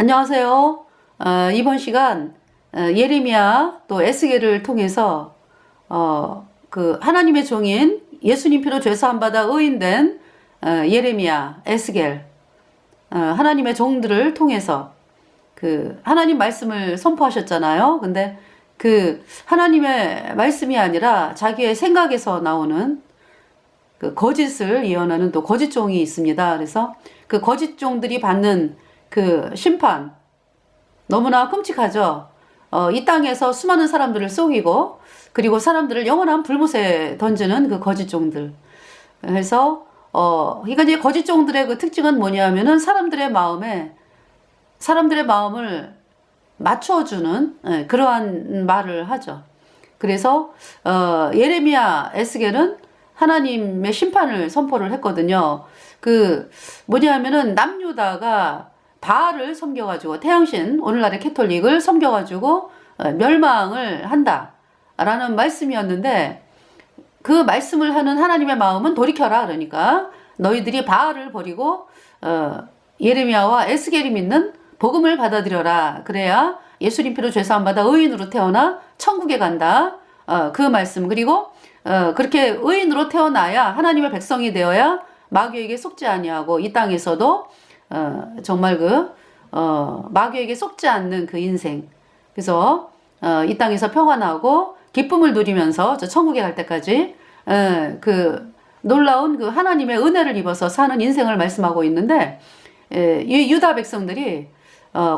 안녕하세요. 이번 시간 예레미야 또 에스겔을 통해서 그 하나님의 종인 예수님 피로 죄사함 받아 의인된 예레미야, 에스겔 하나님의 종들을 통해서 그 하나님 말씀을 선포하셨잖아요. 근데 그 하나님의 말씀이 아니라 자기의 생각에서 나오는 그 거짓을 예언하는 또 거짓 종이 있습니다. 그래서 그 거짓 종들이 받는 그 심판 너무나 끔찍하죠. 이 땅에서 수많은 사람들을 속이고 그리고 사람들을 영원한 불못에 던지는 그 거짓 종들. 그래서 그러니까 이제 거짓 종들의 그 특징은 뭐냐면은 사람들의 마음을 맞춰주는 그러한 말을 하죠. 그래서 예레미야, 에스겔은 하나님의 심판을 선포를 했거든요. 그 뭐냐면은 남유다가 바알을 섬겨가지고 태양신, 오늘날의 캐톨릭을 섬겨가지고 멸망을 한다라는 말씀이었는데, 그 말씀을 하는 하나님의 마음은 돌이켜라. 그러니까 너희들이 바알을 버리고 예레미야와 에스겔이 믿는 복음을 받아들여라. 그래야 예수님 피로 죄사함 받아 의인으로 태어나 천국에 간다. 그 말씀. 그리고 그렇게 의인으로 태어나야 하나님의 백성이 되어야 마귀에게 속지 아니하고 이 땅에서도 정말 마귀에게 속지 않는 그 인생. 그래서 이 땅에서 평안하고 기쁨을 누리면서 저 천국에 갈 때까지 그 놀라운 그 하나님의 은혜를 입어서 사는 인생을 말씀하고 있는데, 이 유다 백성들이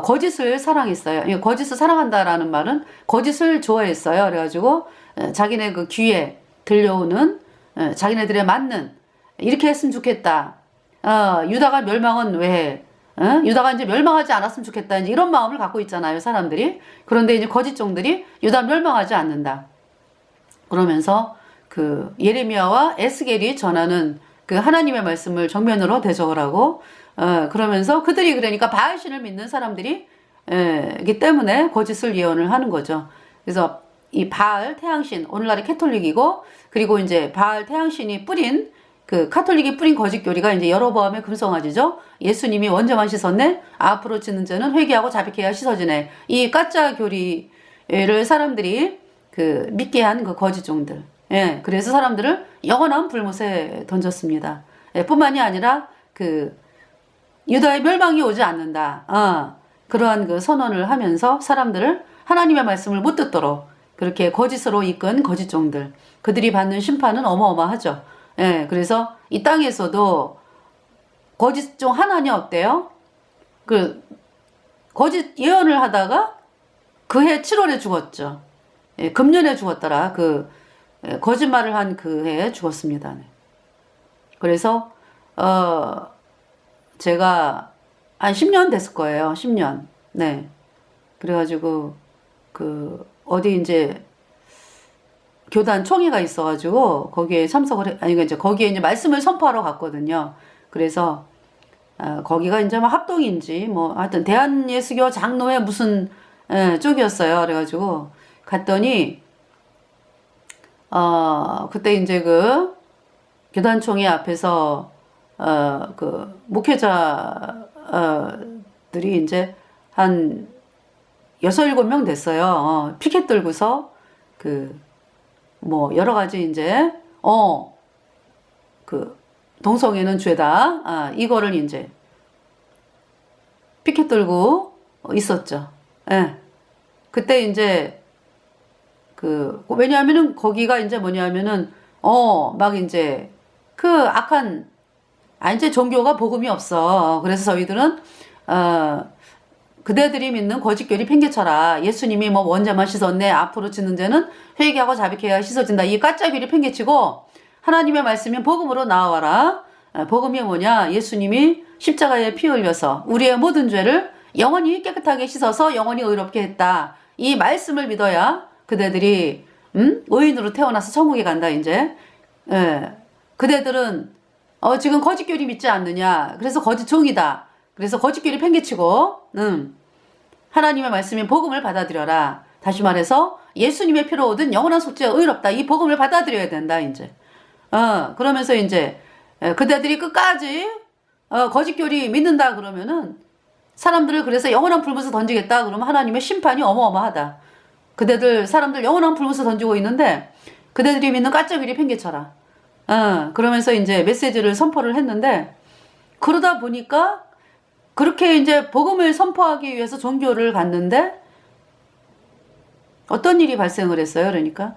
거짓을 사랑했어요. 거짓을 사랑한다라는 말은 거짓을 좋아했어요. 그래가지고 자기네 그 귀에 들려오는 자기네들에 맞는 이렇게 했으면 좋겠다. 유다가 멸망은 왜? 유다가 이제 멸망하지 않았으면 좋겠다. 이제 이런 마음을 갖고 있잖아요, 사람들이. 그런데 이제 거짓 종들이 유다 멸망하지 않는다. 그러면서 그 예레미야와 에스겔이 전하는 그 하나님의 말씀을 정면으로 대적을 하고, 그러면서 그들이 그러니까 바알신을 믿는 사람들이 기 때문에 거짓을 예언을 하는 거죠. 그래서 이 바알 태양신, 오늘날의 캐톨릭이고, 그리고 이제 바알 태양신이 뿌린 그 카톨릭이 뿌린 거짓 교리가 이제 여로보암의 금송아지죠. 예수님이 원죄만 씻었네. 앞으로 짓는 죄는 회개하고 자백해야 씻어지네. 이 가짜 교리를 사람들이 그 믿게 한 그 거짓 종들. 그래서 사람들을 영원한 불못에 던졌습니다. 뿐만이 아니라 그 유다의 멸망이 오지 않는다. 그러한 그 선언을 하면서 사람들을 하나님의 말씀을 못 듣도록 그렇게 거짓으로 이끈 거짓 종들. 그들이 받는 심판은 어마어마하죠. 그래서 이 땅에서도 거짓 종 하나냐 어때요? 그 거짓 예언을 하다가 그해 7월에 죽었죠. 금년에 죽었더라. 그 거짓말을 한 그 해에 죽었습니다. 그래서 제가 한 10년 됐을 거예요. 10년. 네. 그래가지고 그 어디 이제 교단 총회가 있어가지고 거기에 이제 거기에 이제 말씀을 선포하러 갔거든요. 그래서 거기가 이제 막 합동인지 뭐 하여튼 대한예수교 장로회 무슨 쪽이었어요. 그래가지고 갔더니 그때 이제 그 교단 총회 앞에서 그 목회자들이 이제 한 6-7명 됐어요. 피켓 들고서 뭐 여러 가지 이제 그 동성애는 죄다. 이거를 이제 피켓 들고 있었죠. 그때 이제 왜냐하면은 거기가 이제 뭐냐면은 막 이제 그 악한 이제 종교가 복음이 없어. 그래서 저희들은 그대들이 믿는 거짓교리 팽개쳐라. 예수님이 뭐 원죄만 씻었네. 앞으로 짓는 죄는 회개하고 자백해야 씻어진다. 이 가짜 교리 팽개치고 하나님의 말씀이 복음으로 나와라. 복음이 뭐냐? 예수님이 십자가에 피 흘려서 우리의 모든 죄를 영원히 깨끗하게 씻어서 영원히 의롭게 했다. 이 말씀을 믿어야 그대들이 의인으로 태어나서 천국에 간다. 이제 그대들은 지금 거짓교리 믿지 않느냐? 그래서 거짓 종이다. 그래서 거짓교리 팽개치고 하나님의 말씀인 복음을 받아들여라. 다시 말해서 예수님의 피로 얻은 영원한 속죄 의롭다. 이 복음을 받아들여야 된다. 이제 그러면서 이제 그대들이 끝까지 거짓교리 믿는다 그러면은 사람들을 그래서 영원한 불못에 던지겠다. 그러면 하나님의 심판이 어마어마하다. 그대들 사람들 영원한 불못에 던지고 있는데 그대들이 믿는 까짜귀리 팽개쳐라. 그러면서 이제 메시지를 선포를 했는데 그러다 보니까 그렇게 이제 복음을 선포하기 위해서 종교를 갔는데 어떤 일이 발생을 했어요. 그러니까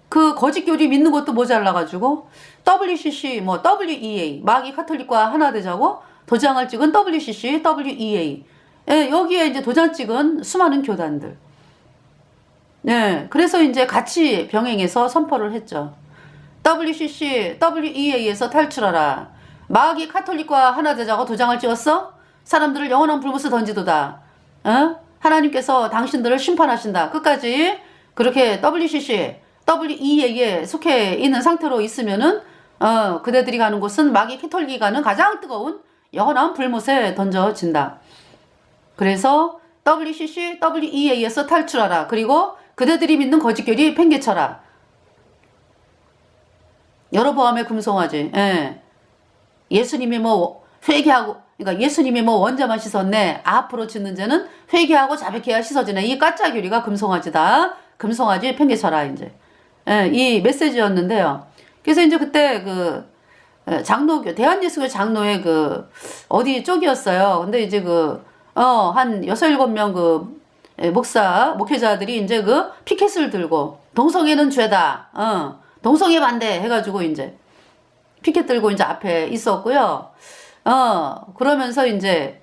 그 거짓 교리 믿는 것도 모자라가지고 WCC 뭐 WEA 마귀 카톨릭과 하나 되자고 도장을 찍은 WCC WEA 여기에 이제 도장 찍은 수많은 교단들. 네, 그래서 이제 같이 병행해서 선포를 했죠. WCC WEA에서 탈출하라. 마귀 카톨릭과 하나 되자고 도장을 찍었어? 사람들을 영원한 불못에 던지도다. 하나님께서 당신들을 심판하신다. 끝까지 그렇게 WCC WEA에 속해 있는 상태로 있으면은 그대들이 가는 곳은 마귀 카톨릭이 가는 가장 뜨거운 영원한 불못에 던져진다. 그래서 WCC WEA에서 탈출하라. 그리고 그대들이 믿는 거짓교리 팽개쳐라. 여러 보암의 금송아지. 예수님이 뭐 회개하고, 그러니까 예수님이 뭐 원자만 씻었네. 앞으로 짓는 죄는 회개하고 자백해야 씻어지네. 이 까짜 교리가 금송아지다. 금송아지 팽개쳐라 이제. 이 메시지였는데요. 그래서 이제 그때 그 장로교 대한예수교 장로의 그 어디 쪽이었어요. 근데 이제 한 6-7명 목회자들이 이제 피켓을 들고 동성애는 죄다. 동성애 반대 해가지고 이제 피켓 들고 이제 앞에 있었고요. 그러면서 이제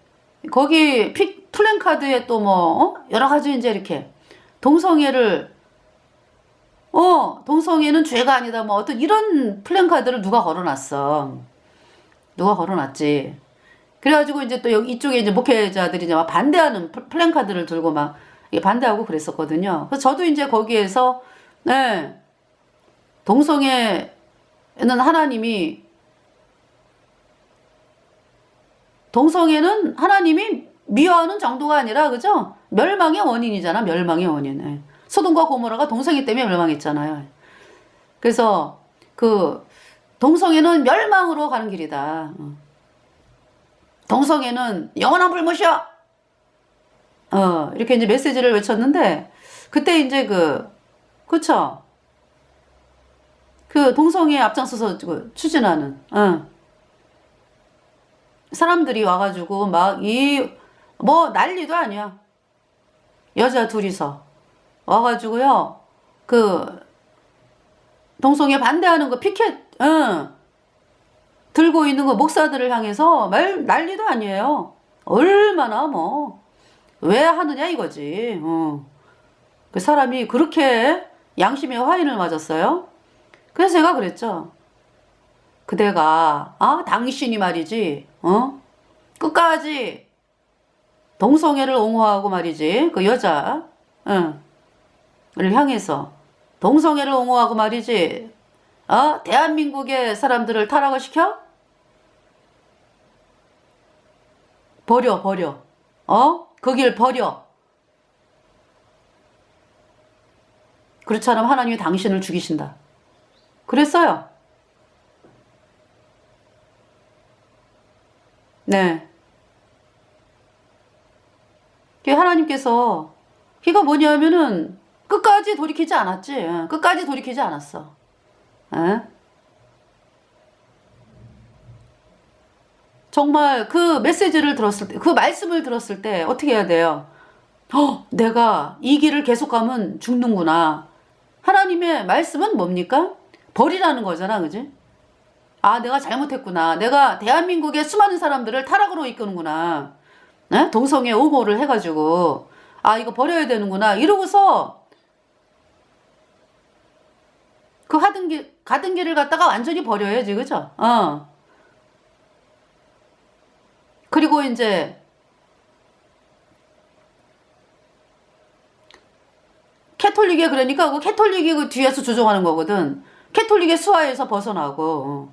거기 플랜카드에 또 뭐 여러 가지 이제 이렇게 동성애는 죄가 아니다. 뭐 어떤 이런 플랜카드를 누가 걸어놨어. 누가 걸어놨지. 그래가지고 이제 또 여기 이쪽에 이제 목회자들이 이제 막 반대하는 플랜카드를 들고 막 반대하고 그랬었거든요. 그래서 저도 이제 거기에서 동성애는 하나님이 미워하는 정도가 아니라 그죠? 멸망의 원인이잖아. 멸망의 원인. 소돔과 고모라가 동성애 때문에 멸망했잖아요. 그래서 동성애는 멸망으로 가는 길이다. 동성애는 영원한 불못이야. 이렇게 이제 메시지를 외쳤는데 그때 이제 그쵸? 동성애 앞장서서 추진하는 사람들이 와가지고 뭐 난리도 아니야. 여자 둘이서 와가지고요. 동성애 반대하는 피켓 들고 있는 목사들을 향해서 난리도 아니에요. 얼마나 왜 하느냐 이거지. 그 사람이 그렇게 양심의 화인을 맞았어요. 그래서 제가 그랬죠. 그대가 당신이 말이지 끝까지 동성애를 옹호하고 말이지 그 여자를 향해서 동성애를 옹호하고 말이지 대한민국의 사람들을 타락을 시켜? 버려 그 길 버려. 그렇지 않으면 하나님이 당신을 죽이신다. 그랬어요. 네. 하나님께서 이거 뭐냐면은 끝까지 돌이키지 않았지. 끝까지 돌이키지 않았어. 정말 그 메시지를 들었을 때, 그 말씀을 들었을 때 어떻게 해야 돼요? 내가 이 길을 계속 가면 죽는구나. 하나님의 말씀은 뭡니까? 버리라는 거잖아, 그지? 내가 잘못했구나. 내가 대한민국의 수많은 사람들을 타락으로 이끄는구나. 동성애 옹호를 해가지고 이거 버려야 되는구나. 이러고서 그 가던 길을 갖다가 완전히 버려야지, 그죠? 그리고 이제 캐톨릭에 그러니까 캐톨릭이 뒤에서 조종하는 거거든. 캐톨릭의 수하에서 벗어나고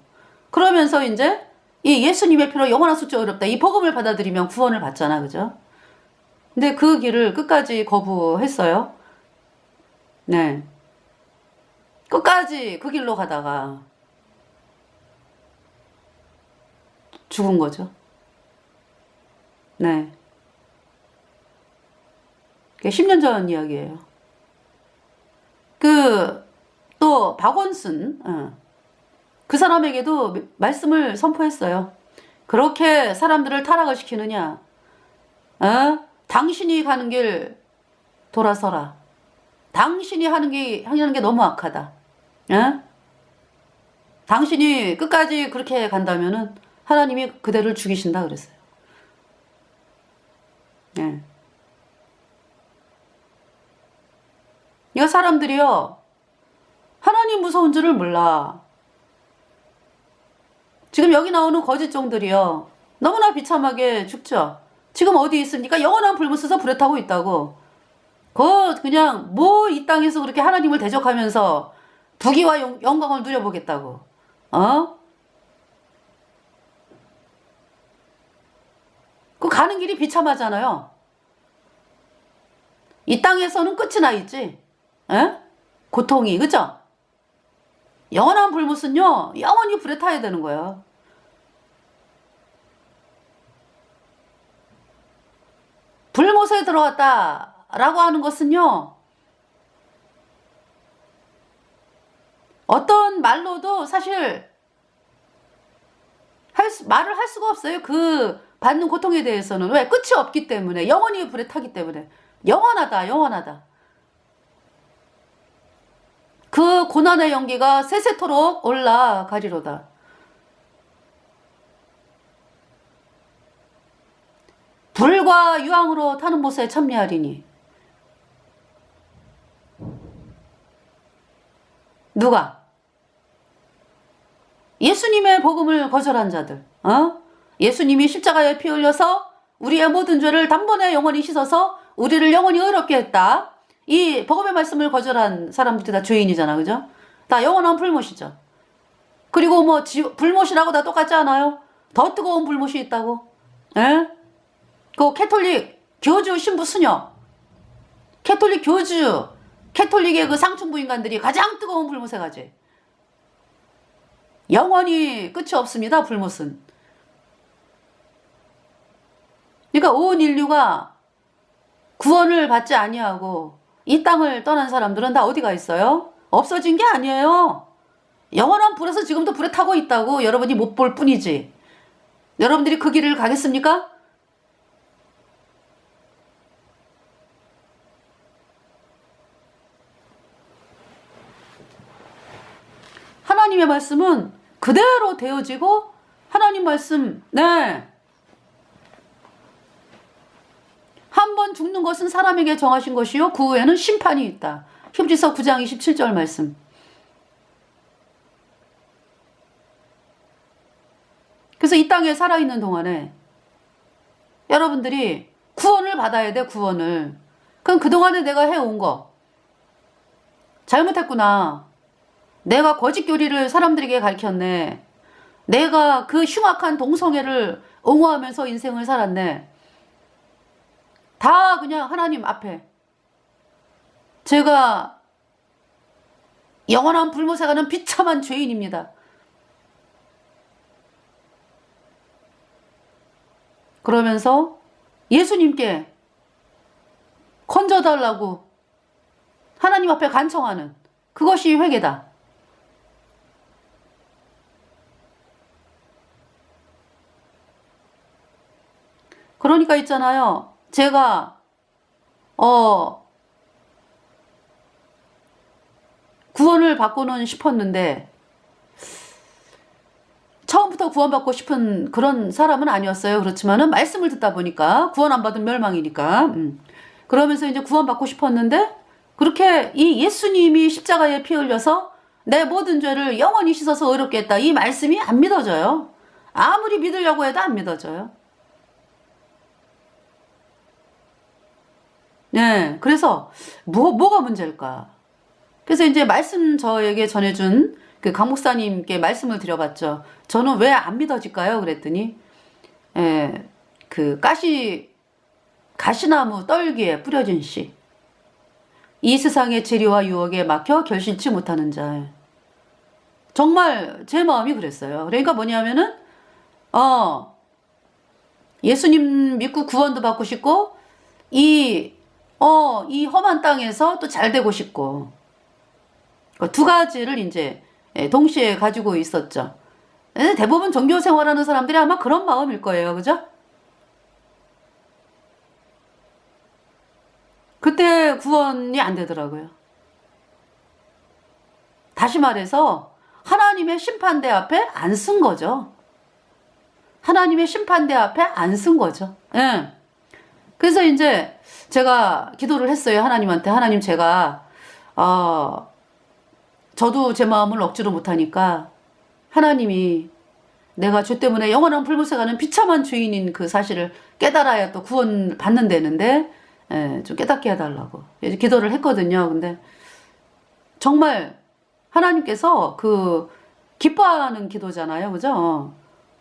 그러면서 이제 이 예수님의 피로 영원한 수치 어렵다. 이 복음을 받아들이면 구원을 받잖아, 그죠? 근데 그 길을 끝까지 거부했어요. 네. 끝까지 그 길로 가다가 죽은 거죠. 네. 10년 전 이야기예요. 또 박원순, 그 사람에게도 말씀을 선포했어요. 그렇게 사람들을 타락을 시키느냐? 당신이 가는 길 돌아서라. 당신이 하는 게 너무 악하다. 당신이 끝까지 그렇게 간다면은 하나님이 그대를 죽이신다 그랬어요. 예. 이 사람들이요, 하나님 무서운 줄을 몰라. 지금 여기 나오는 거짓종들이요, 너무나 비참하게 죽죠. 지금 어디 있습니까? 영원한 불못에서 불에 타고 있다고. 그냥 뭐 이 땅에서 그렇게 하나님을 대적하면서 부귀와 영광을 누려보겠다고. 그 가는 길이 비참하잖아요. 이 땅에서는 끝이 나 있지. 고통이, 그죠? 영원한 불못은요, 영원히 불에 타야 되는 거예요. 불못에 들어왔다라고 하는 것은요, 어떤 말로도 사실 말을 할 수가 없어요. 그 받는 고통에 대해서는. 왜? 끝이 없기 때문에. 영원히 불에 타기 때문에. 영원하다, 영원하다. 그 고난의 연기가 세세토록 올라가리로다. 불과 유황으로 타는 못에 참여하리니. 누가? 예수님의 복음을 거절한 자들. 예수님이 십자가에 피 흘려서 우리의 모든 죄를 단번에 영원히 씻어서 우리를 영원히 의롭게 했다. 이 복음의 말씀을 거절한 사람들이 다 죄인이잖아, 그죠? 다 영원한 불못이죠. 그리고 뭐 불못이라고 다 똑같지 않아요? 더 뜨거운 불못이 있다고. 그 캐톨릭 교주 신부 수녀, 캐톨릭 교주, 캐톨릭의 그 상층부 인간들이 가장 뜨거운 불못에 가지. 영원히 끝이 없습니다, 불못은. 그러니까 온 인류가 구원을 받지 아니하고 이 땅을 떠난 사람들은 다 어디가 있어요? 없어진 게 아니에요. 영원한 불에서 지금도 불에 타고 있다고 여러분이 못 볼 뿐이지. 여러분들이 그 길을 가겠습니까? 하나님의 말씀은 그대로 되어지고, 하나님 말씀, 네. 한 번 죽는 것은 사람에게 정하신 것이요, 그 후에는 심판이 있다. 히브리서 9장 27절 말씀. 그래서 이 땅에 살아있는 동안에 여러분들이 구원을 받아야 돼, 구원을. 그럼 그동안에 내가 해온 거 잘못했구나. 내가 거짓 교리를 사람들에게 가르쳤네. 내가 그 흉악한 동성애를 옹호하면서 인생을 살았네. 다 그냥 하나님 앞에 제가 영원한 불못에 가는 비참한 죄인입니다. 그러면서 예수님께 건져달라고 하나님 앞에 간청하는 그것이 회개다. 그러니까 있잖아요. 제가 구원을 받고는 싶었는데 처음부터 구원받고 싶은 그런 사람은 아니었어요. 그렇지만은 말씀을 듣다 보니까 구원 안 받은 멸망이니까. 그러면서 이제 구원받고 싶었는데 그렇게 이 예수님이 십자가에 피 흘려서 내 모든 죄를 영원히 씻어서 의롭게 했다. 이 말씀이 안 믿어져요. 아무리 믿으려고 해도 안 믿어져요. 네, 그래서 뭐가 문제일까? 그래서 이제 말씀 저에게 전해준 그 강 목사님께 말씀을 드려봤죠. 저는 왜 안 믿어질까요? 그랬더니 그 가시나무 떨기에 뿌려진 씨, 이 세상의 재료와 유혹에 막혀 결실치 못하는 자. 정말 제 마음이 그랬어요. 그러니까 뭐냐면은 예수님 믿고 구원도 받고 싶고, 이 험한 땅에서 또 잘 되고 싶고, 그 두 가지를 이제 동시에 가지고 있었죠. 대부분 종교 생활하는 사람들이 아마 그런 마음일 거예요. 그죠? 그때 구원이 안 되더라고요. 다시 말해서 하나님의 심판대 앞에 안 쓴 거죠. 하나님의 심판대 앞에 안 쓴 거죠. 예. 그래서 이제 제가 기도를 했어요. 하나님한테. 하나님, 제가 저도 제 마음을 억지로 못하니까 하나님이 내가 죄 때문에 영원한 불못에 가는 비참한 죄인인 그 사실을 깨달아야 또 구원 받는다는데, 좀 깨닫게 해달라고 기도를 했거든요. 근데 정말 하나님께서 그 기뻐하는 기도잖아요. 그죠?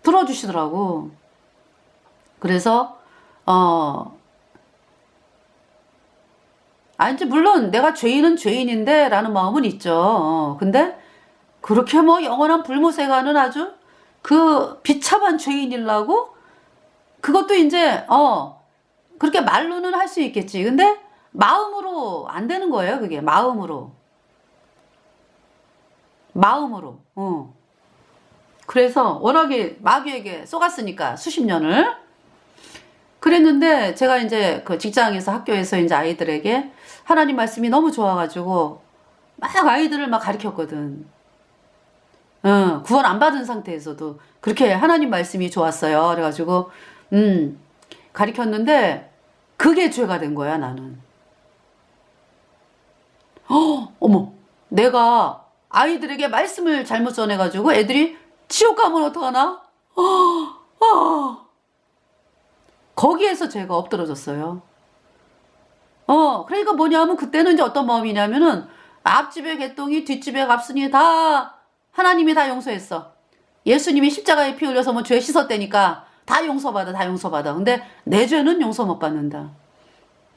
들어주시더라고. 그래서 이제 물론 내가 죄인은 죄인인데 라는 마음은 있죠. 근데 그렇게 뭐 영원한 불못에 가는 아주 그 비참한 죄인이라고? 그것도 이제 그렇게 말로는 할 수 있겠지. 근데 마음으로 안 되는 거예요. 그게 마음으로. 그래서 워낙에 마귀에게 속았으니까 수십 년을. 그랬는데 제가 이제 그 직장에서 학교에서 이제 아이들에게 하나님 말씀이 너무 좋아가지고 막 아이들을 막 가르쳤거든. 구원 안 받은 상태에서도 그렇게 하나님 말씀이 좋았어요. 그래가지고 가르쳤는데 그게 죄가 된 거야, 나는. 어머, 내가 아이들에게 말씀을 잘못 전해가지고 애들이 지옥 가면 어떡하나? 거기에서 죄가 엎드러졌어요. 그러니까 뭐냐면 그때는 이제 어떤 마음이냐면은 앞집에 개똥이 뒷집에 갑순이 다 하나님이 다 용서했어. 예수님이 십자가에 피 흘려서 뭐 죄 씻었다니까 다 용서받아. 근데 내 죄는 용서 못 받는다.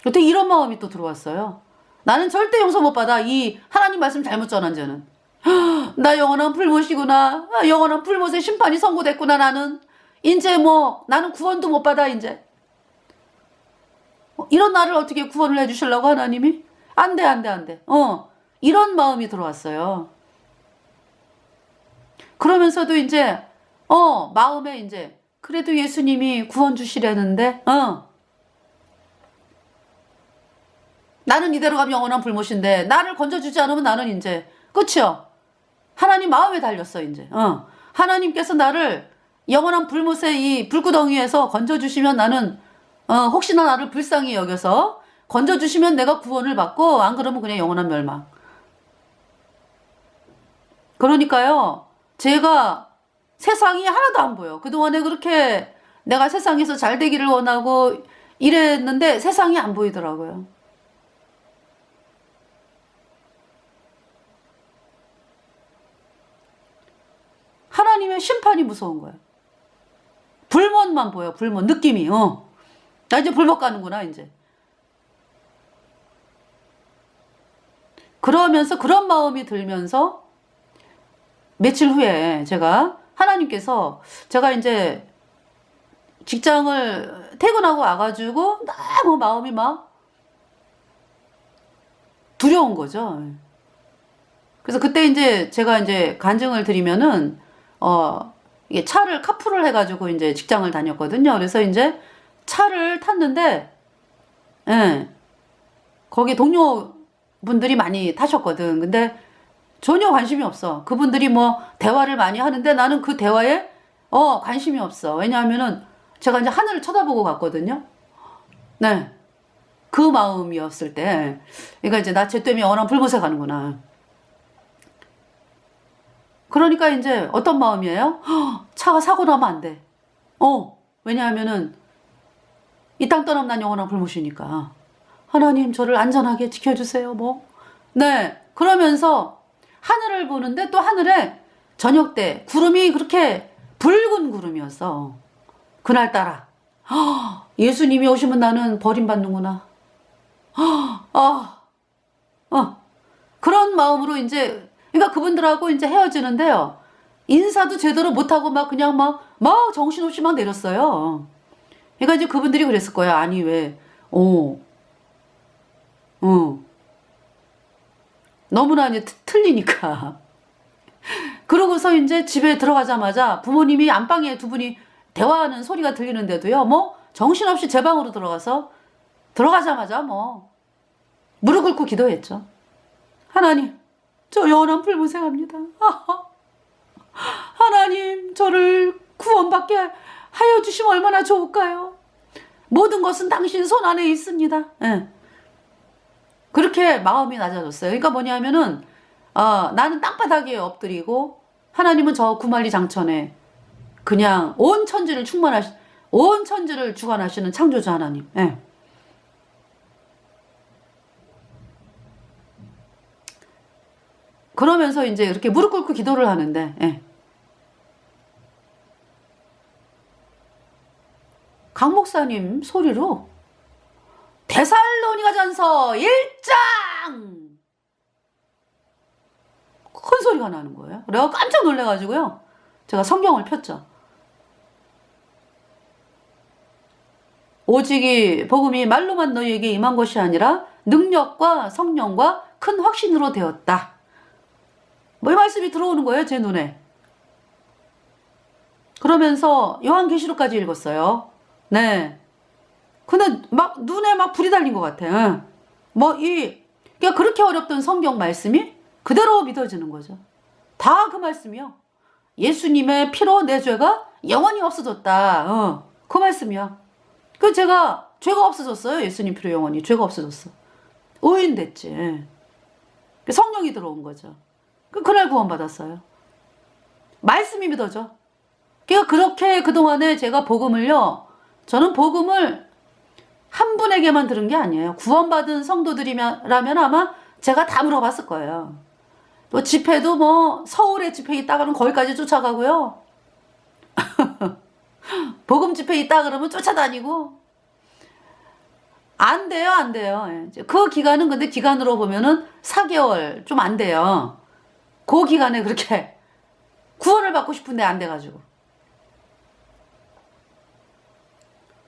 그때 이런 마음이 또 들어왔어요. 나는 절대 용서 못 받아. 이 하나님 말씀 잘못 전한 죄는. 나 영원한 불못이구나. 영원한 불못의 심판이 선고됐구나. 나는 이제 뭐 나는 구원도 못 받아. 이제 이런 나를 어떻게 구원을 해주시려고 하나님이? 안 돼. 이런 마음이 들어왔어요. 그러면서도 이제 마음에 이제 그래도 예수님이 구원 주시려는데 나는 이대로 가면 영원한 불못인데 나를 건져주지 않으면 나는 이제 끝이요. 하나님 마음에 달렸어 이제. 하나님께서 나를 영원한 불못의 이 불구덩이에서 건져주시면 나는 혹시나 나를 불쌍히 여겨서 건져주시면 내가 구원을 받고 안 그러면 그냥 영원한 멸망. 그러니까요. 제가 세상이 하나도 안 보여. 그동안에 그렇게 내가 세상에서 잘 되기를 원하고 이랬는데 세상이 안 보이더라고요. 하나님의 심판이 무서운 거야. 불못만 보여. 불못. 느낌이. 나 이제 불못 가는구나 이제. 그러면서 그런 마음이 들면서 며칠 후에 하나님께서 제가 이제 직장을 퇴근하고 와가지고 너무 마음이 막 두려운 거죠. 그래서 그때 이제 제가 이제 간증을 드리면은 이게 차를 카풀을 해가지고 이제 직장을 다녔거든요. 그래서 이제 차를 탔는데 거기 동료분들이 많이 타셨거든. 근데 전혀 관심이 없어. 그분들이 뭐 대화를 많이 하는데 나는 그 대화에 관심이 없어. 왜냐하면은 제가 이제 하늘을 쳐다보고 갔거든요. 네. 그 마음이었을 때. 그러니까 이제 나 죄 때문에 영원한 불못에 가는구나. 그러니까 이제 어떤 마음이에요? 차가 사고 나면 안 돼. 왜냐하면은 이 땅 떠나면 난 영원한 불못이니까. 하나님 저를 안전하게 지켜주세요. 뭐. 네. 그러면서 하늘을 보는데 또 하늘에 저녁 때 구름이 그렇게 붉은 구름이었어. 그날따라 예수님이 오시면 나는 버림받는구나. 그런 마음으로 이제 그러니까 그분들하고 이제 헤어지는데요. 인사도 제대로 못하고 막 그냥 막 정신없이 막 내렸어요. 그러니까 이제 그분들이 그랬을 거야. 아니, 왜, 너무나 이제 틀리니까. 그러고서 이제 집에 들어가자마자 부모님이 안방에 두 분이 대화하는 소리가 들리는데도요, 뭐, 정신없이 제 방으로 들어가자마자 뭐, 무릎 꿇고 기도했죠. 하나님, 저 영원한 불무생합니다. 하나님, 저를 구원받게 하여 주시면 얼마나 좋을까요? 모든 것은 당신 손 안에 있습니다. 예. 그렇게 마음이 낮아졌어요. 그러니까 뭐냐면은, 나는 땅바닥에 엎드리고, 하나님은 저 구만리 장천에 그냥 온 천지를 주관하시는 창조주 하나님. 예. 그러면서 이제 이렇게 무릎 꿇고 기도를 하는데, 예. 강 목사님 소리로 데살로니가전서 1장 큰 소리가 나는 거예요. 내가 깜짝 놀래가지고요. 제가 성경을 폈죠. 오직 이 복음이 말로만 너희에게 임한 것이 아니라 능력과 성령과 큰 확신으로 되었다. 뭐 이 말씀이 들어오는 거예요, 제 눈에. 그러면서 요한계시록까지 읽었어요. 네. 근데 막 눈에 막 불이 달린 것 같아. 그러니까 그렇게 어렵던 성경 말씀이 그대로 믿어지는 거죠. 다 그 말씀이요. 예수님의 피로 내 죄가 영원히 없어졌다. 그 말씀이야. 그 죄가 없어졌어요. 예수님 피로 영원히 죄가 없어졌어. 의인 됐지. 성령이 들어온 거죠. 그날 구원받았어요. 말씀이 믿어져. 그러니까 그렇게 그동안에 제가 저는 복음을 한 분에게만 들은 게 아니에요. 구원받은 성도들이라면 아마 제가 다 물어봤을 거예요. 또 집회도 뭐 서울에 집회 있다 그러면 거기까지 쫓아가고요. 복음 집회 있다 그러면 쫓아다니고. 안 돼요. 그 기간은 근데 기간으로 보면은 4개월 좀 안 돼요. 그 기간에 그렇게 구원을 받고 싶은데 안 돼가지고.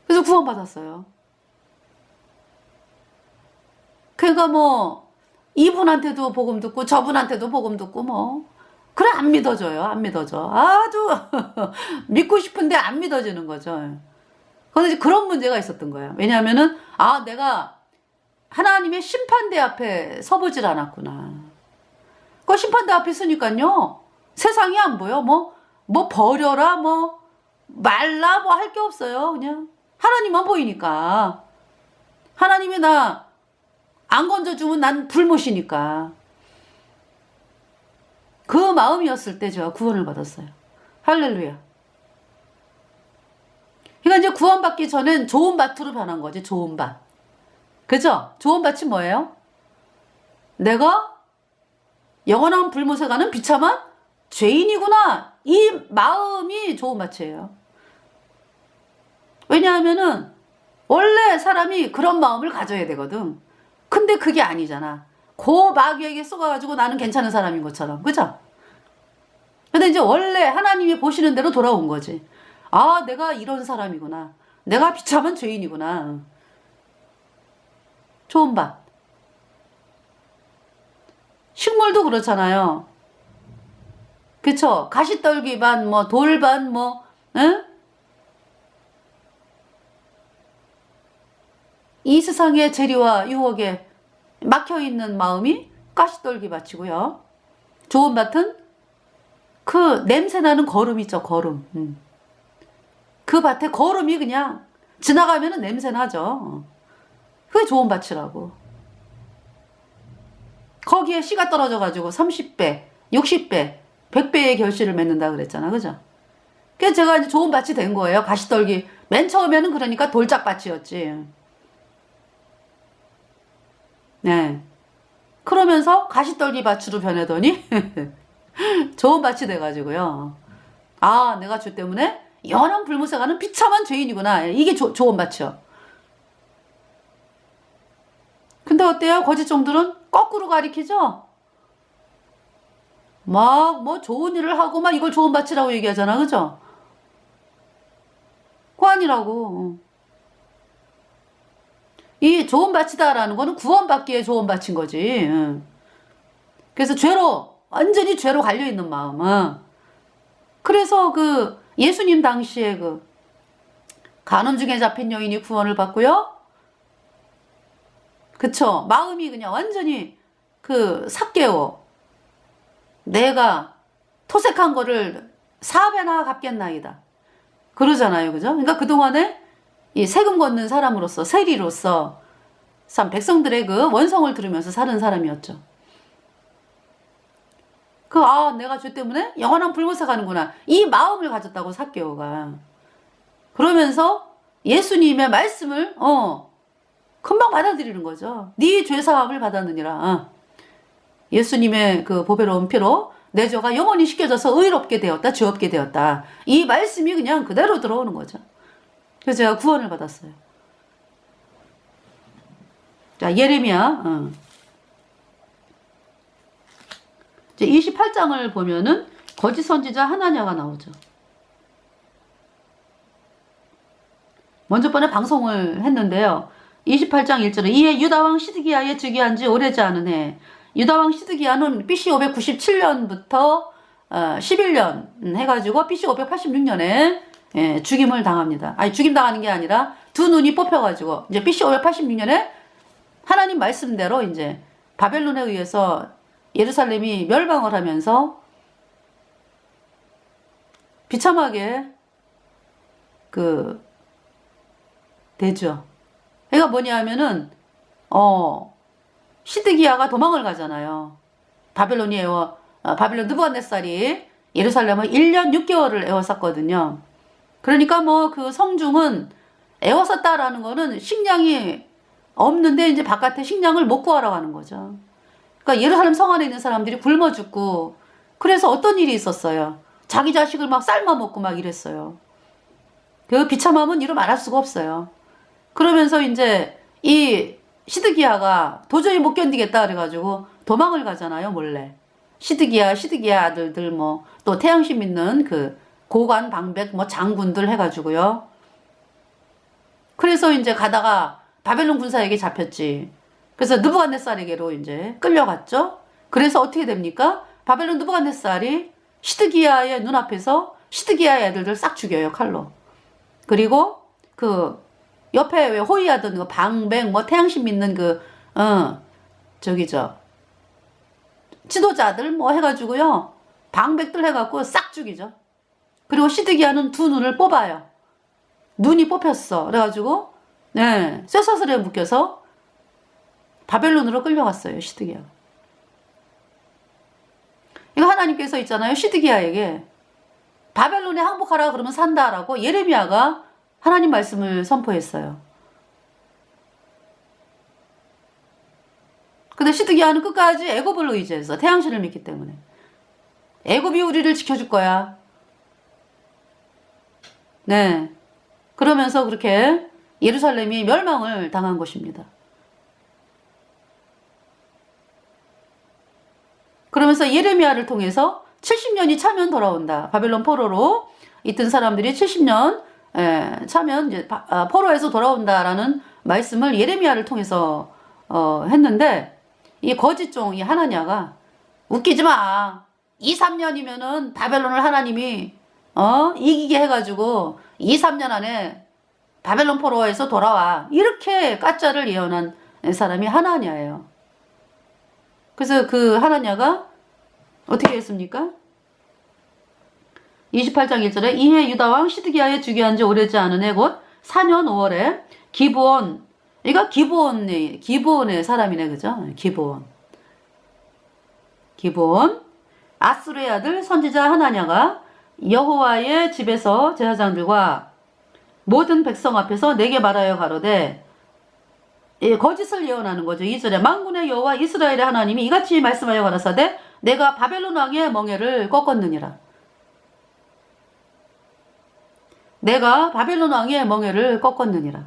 그래서 구원받았어요. 그러니까 뭐 이분한테도 복음 듣고 저분한테도 복음 듣고 뭐 그래 안 믿어져요. 안 믿어져. 아주 믿고 싶은데 안 믿어지는 거죠. 그런데 그런 문제가 있었던 거예요. 왜냐하면은 내가 하나님의 심판대 앞에 서보질 않았구나. 그 심판대 앞에 있으니까요. 세상이 안 보여. 뭐 버려라 말라 할 게 없어요. 그냥 하나님만 보이니까. 하나님이 나 안 건져주면 난 불못이니까. 그 마음이었을 때 제가 구원을 받았어요. 할렐루야. 그러니까 이제 구원받기 전엔 좋은 밭으로 변한 거지. 좋은 밭. 그죠? 좋은 밭이 뭐예요? 내가 영원한 불못에 가는 비참한 죄인이구나. 이 마음이 좋은 밭이에요. 왜냐하면은 원래 사람이 그런 마음을 가져야 되거든. 근데 그게 아니잖아. 그 마귀에게 쏘가가지고 나는 괜찮은 사람인 것처럼. 그죠? 근데 이제 원래 하나님이 보시는 대로 돌아온 거지. 내가 이런 사람이구나. 내가 비참한 죄인이구나. 좋은 밭. 식물도 그렇잖아요. 그쵸? 가시떨기 반, 돌반, 응? 이 세상의 재리와 유혹에 막혀있는 마음이 가시떨기 밭이고요. 좋은 밭은 그 냄새나는 거름 있죠, 거름. 그 밭에 거름이 그냥 지나가면은 냄새나죠. 그게 좋은 밭이라고. 거기에 씨가 떨어져가지고 30배, 60배, 100배의 결실을 맺는다 그랬잖아. 그죠? 그래서 제가 이제 좋은 밭이 된 거예요. 가시떨기. 맨 처음에는 그러니까 돌짝밭이었지. 네. 그러면서 가시떨기 밭으로 변하더니 좋은 밭이 돼가지고요. 내가 주 때문에 영원한 불못에 가는 비참한 죄인이구나. 이게 좋은 밭이요. 근데 어때요? 거짓종들은 거꾸로 가리키죠? 좋은 일을 하고 이걸 좋은 밭이라고 얘기하잖아. 그죠? 그거 아니라고. 이 좋은 밭이다라는 거는 구원받기에 좋은 밭인 거지. 그래서 죄로, 완전히 죄로 갈려있는 마음. 그래서 그 예수님 당시에 그 간음 중에 잡힌 여인이 구원을 받고요. 그쵸. 마음이 그냥 완전히 그 삭개오. 내가 토색한 거를 4배나 갚겠나이다. 그러잖아요. 그죠? 그러니까 그동안에 이 세금 걷는 사람으로서, 세리로서 참 백성들의 그 원성을 들으면서 사는 사람이었죠. 내가 죄 때문에 영원한 불못에 가는구나. 이 마음을 가졌다고 삭개오가. 그러면서 예수님의 말씀을, 금방 받아들이는 거죠. 네 죄사함을 받았느니라. 예수님의 그 보배로운 피로 내 죄가 영원히 씻겨져서 의롭게 되었다, 죄 없게 되었다. 이 말씀이 그냥 그대로 들어오는 거죠. 그래서 제가 구원을 받았어요. 자, 예레미야. 이제 28장을 보면은 거짓 선지자 하나냐가 나오죠. 먼저 번에 방송을 했는데요. 28장 1절에 이에 유다왕 시드기야의 즉위한 지 오래지 않은 해. 유다왕 시드기야는 BC 597년부터 11년 해가지고 BC 586년에 죽임을 당합니다. 아니, 죽임 당하는 게 아니라 두 눈이 뽑혀가지고 이제 BC 586년에 하나님 말씀대로 이제 바벨론에 의해서 예루살렘이 멸망을 하면서 비참하게 되죠. 그러니까 뭐냐 하면은, 시드기야가 도망을 가잖아요. 바벨론 느부갓네살이 예루살렘을 1년 6개월을 에워쌌거든요. 그러니까 그 성중은 에워쌌다라는 거는 식량이 없는데 이제 바깥에 식량을 못 구하러 가는 거죠. 그러니까 예루살렘 성 안에 있는 사람들이 굶어 죽고, 그래서 어떤 일이 있었어요. 자기 자식을 막 삶아 먹고 막 이랬어요. 그 비참함은 이루 말할 수가 없어요. 그러면서 이제 이 시드기야가 도저히 못 견디겠다 그래가지고 도망을 가잖아요, 몰래. 시드기야 아들들 또 태양신 믿는 그 고관 방백 장군들 해가지고요. 그래서 이제 가다가 바벨론 군사에게 잡혔지. 그래서 느부갓네살에게로 이제 끌려갔죠. 그래서 어떻게 됩니까? 바벨론 느부갓네살이 시드기야의 눈앞에서 시드기야의 애들들 싹 죽여요, 칼로. 그리고 그 옆에 왜 호위하던 그 방백 태양신 믿는 지도자들 해가지고요. 방백들 해갖고 싹 죽이죠. 그리고 시드기야는 두 눈을 뽑아요. 눈이 뽑혔어. 그래가지고 쇠사슬에 묶여서 바벨론으로 끌려갔어요, 시드기야가. 이거 하나님께서 있잖아요, 시드기야에게 바벨론에 항복하라 그러면 산다라고 예레미야가 하나님 말씀을 선포했어요. 근데 시드기야는 끝까지 애굽을 의지해서 태양신을 믿기 때문에 애굽이 우리를 지켜줄 거야. 그러면서 그렇게 예루살렘이 멸망을 당한 것입니다. 그러면서 예레미야를 통해서 70년이 차면 돌아온다. 바벨론 포로로 있던 사람들이 70년 차면 이제 포로에서 돌아온다라는 말씀을 예레미야를 통해서 했는데, 이 거짓종 이 하나냐가 웃기지 마. 2, 3년이면은 바벨론을 하나님이 이기게 해가지고 2, 3년 안에 바벨론 포로에서 돌아와. 이렇게 가짜를 예언한 사람이 하나냐예요. 그래서 그 하나냐가 어떻게 했습니까? 28장 1절에 이해 유다왕 시드기야의 즉위한 지 오래지 않은 해 곧 4년 5월에 기브온, 이거 기브온의 사람이네, 그죠? 기브온 아스루의 아들 선지자 하나냐가 여호와의 집에서 제사장들과 모든 백성 앞에서 내게 말하여 가로되, 거짓을 예언하는 거죠. 2절에 만군의 여호와 이스라엘의 하나님이 이같이 말씀하여 가라사대 내가 바벨론 왕의 멍에를 꺾었느니라. 내가 바벨론 왕의 멍에를 꺾었느니라.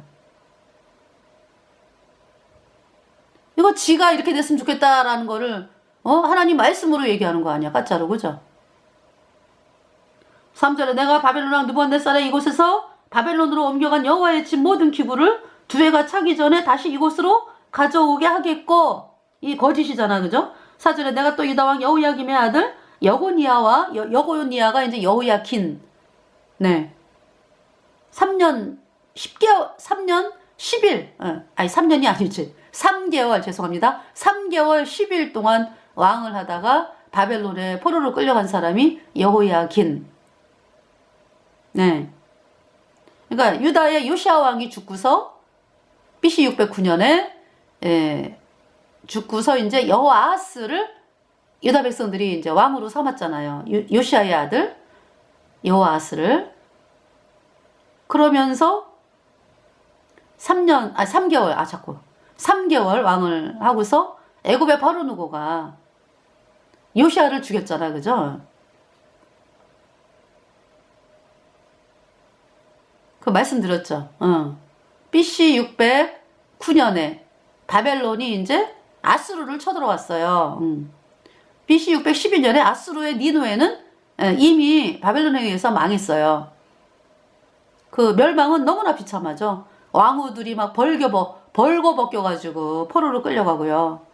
이거 지가 이렇게 됐으면 좋겠다라는 거를 하나님 말씀으로 얘기하는 거 아니야, 가짜로. 그죠? 3절에 내가 바벨론 왕 느부갓네살의 이곳에서 바벨론으로 옮겨간 여호와의 집 모든 기구를 두해가 차기 전에 다시 이곳으로 가져오게 하겠고, 이 거짓이잖아, 그죠? 사절에 내가 또 유다 왕 여호야김의 아들 여고니아와 여고니아가 이제 여호야킨, 네, 3년 10개월, 3년 10일, 아니 3년이 아니지, 3개월, 죄송합니다. 3개월 10일 동안 왕을 하다가 바벨론에 포로로 끌려간 사람이 여호야긴. 네. 그러니까 유다의 요시아 왕이 죽고서 BC 609년에 죽고서 이제 여호아하스를 유다 백성들이 이제 왕으로 삼았잖아요. 요시아의 아들 여호아하스를. 그러면서 3개월 왕을 하고서 애굽의 바로누고가 요시아를 죽였잖아, 그죠? 그 말씀드렸죠. BC 609년에 바벨론이 이제 아수르를 쳐들어왔어요. BC 612년에 아수르의 니누에는 이미 바벨론에 의해서 망했어요. 그 멸망은 너무나 비참하죠. 왕후들이 막 벌거벗겨가지고 포로로 끌려가고요.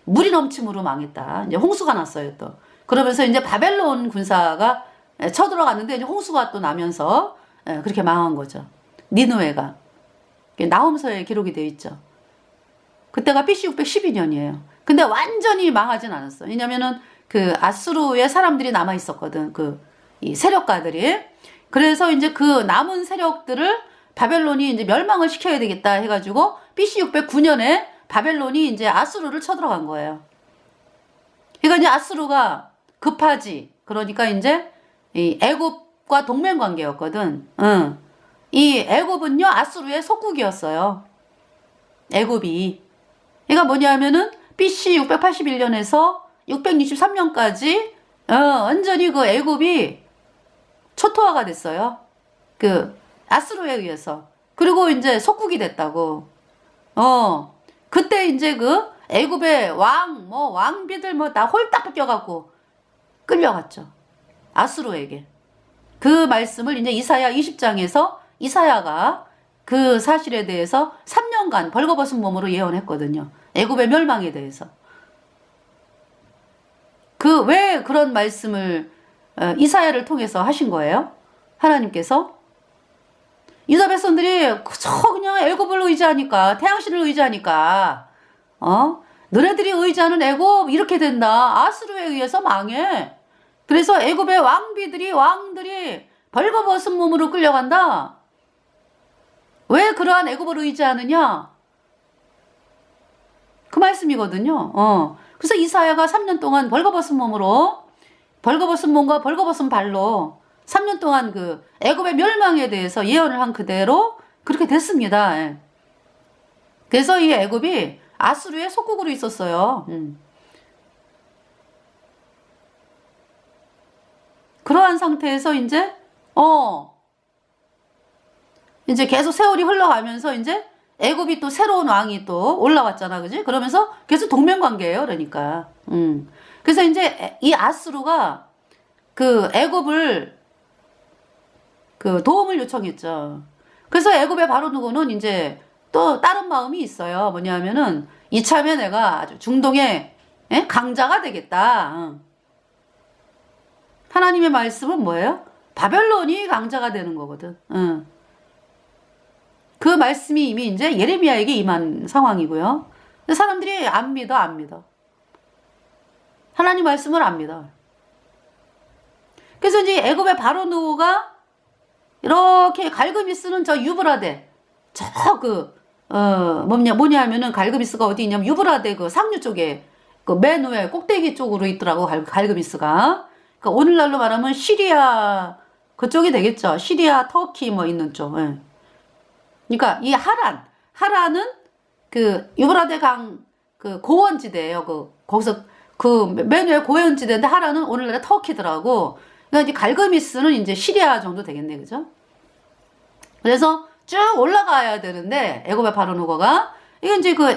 물이 넘침으로 망했다. 이제 홍수가 났어요, 또. 그러면서 이제 바벨론 군사가 쳐들어갔는데 이제 홍수가 또 나면서 그렇게 망한 거죠. 니누에가. 나홈서에 기록이 되어 있죠. 그때가 BC 612년이에요. 근데 완전히 망하진 않았어. 왜냐면은 그 아수르의 사람들이 남아 있었거든. 이 세력가들이. 그래서 이제 그 남은 세력들을 바벨론이 이제 멸망을 시켜야 되겠다 해가지고 BC 609년에 바벨론이 이제 아수르를 쳐들어간 거예요. 그러니까 이제 아수르가 급하지. 그러니까 이제 이 애굽과 동맹 관계였거든. 이 애굽은요 아수르의 속국이었어요. 애굽이. 그러니까 뭐냐면은 BC 681년에서 663년까지 완전히 그 애굽이 초토화가 됐어요. 그 아수르에 의해서. 그리고 이제 속국이 됐다고. 그때 이제 그 애굽의 왕비들 다 홀딱 벗겨갖고 끌려갔죠. 아수르에게. 그 말씀을 이제 이사야 20장에서 이사야가 그 사실에 대해서 3년간 벌거벗은 몸으로 예언했거든요. 애굽의 멸망에 대해서. 왜 그런 말씀을 이사야를 통해서 하신 거예요? 하나님께서 유다 백성들이 그냥 애굽을 의지하니까, 태양신을 의지하니까, 너네들이 의지하는 애굽 이렇게 된다. 아수르에 의해서 망해. 그래서 애굽의 왕들이 벌거벗은 몸으로 끌려간다. 왜 그러한 애굽을 의지하느냐? 그 말씀이거든요. 그래서 이사야가 3년 동안 벌거벗은 몸과 벌거벗은 발로 3년 동안 그 애굽의 멸망에 대해서 예언을 한 그대로 그렇게 됐습니다. 예. 그래서 이 애굽이 아수르의 속국으로 있었어요. 그러한 상태에서 이제 계속 세월이 흘러가면서 이제 애굽이 또 새로운 왕이 또 올라왔잖아, 그지? 그러면서 계속 동맹 관계예요, 그러니까. 그래서 이제 이 아수르가 그 애굽을 그 도움을 요청했죠. 그래서 애굽의 바로누고는 이제 또 다른 마음이 있어요. 뭐냐면은 이참에 내가 아주 중동의 강자가 되겠다. 하나님의 말씀은 뭐예요? 바벨론이 강자가 되는 거거든. 그 말씀이 이미 이제 예레미야에게 임한 상황이고요. 근데 사람들이 안 믿어. 하나님 말씀을 안 믿어. 그래서 이제 애굽의 바로누가 이렇게 갈그미스는 저 유브라데, 뭐냐면은 갈그미스가 어디 있냐면 유브라데 그 상류 쪽에 그 맨 위에 꼭대기 쪽으로 있더라고, 갈그미스가. 그러니까 오늘날로 말하면 시리아 그쪽이 되겠죠. 시리아, 터키 있는 쪽. 예. 그러니까 이 하란은 그 유브라데 강 그 고원지대예요. 거기서 그 맨 위에 고원지대인데 하란은 오늘날의 터키더라고. 그러니까 이제 갈그미스는 이제 시리아 정도 되겠네, 그죠? 그래서 쭉 올라가야 되는데 애굽의 바로누고가 이게 이제 그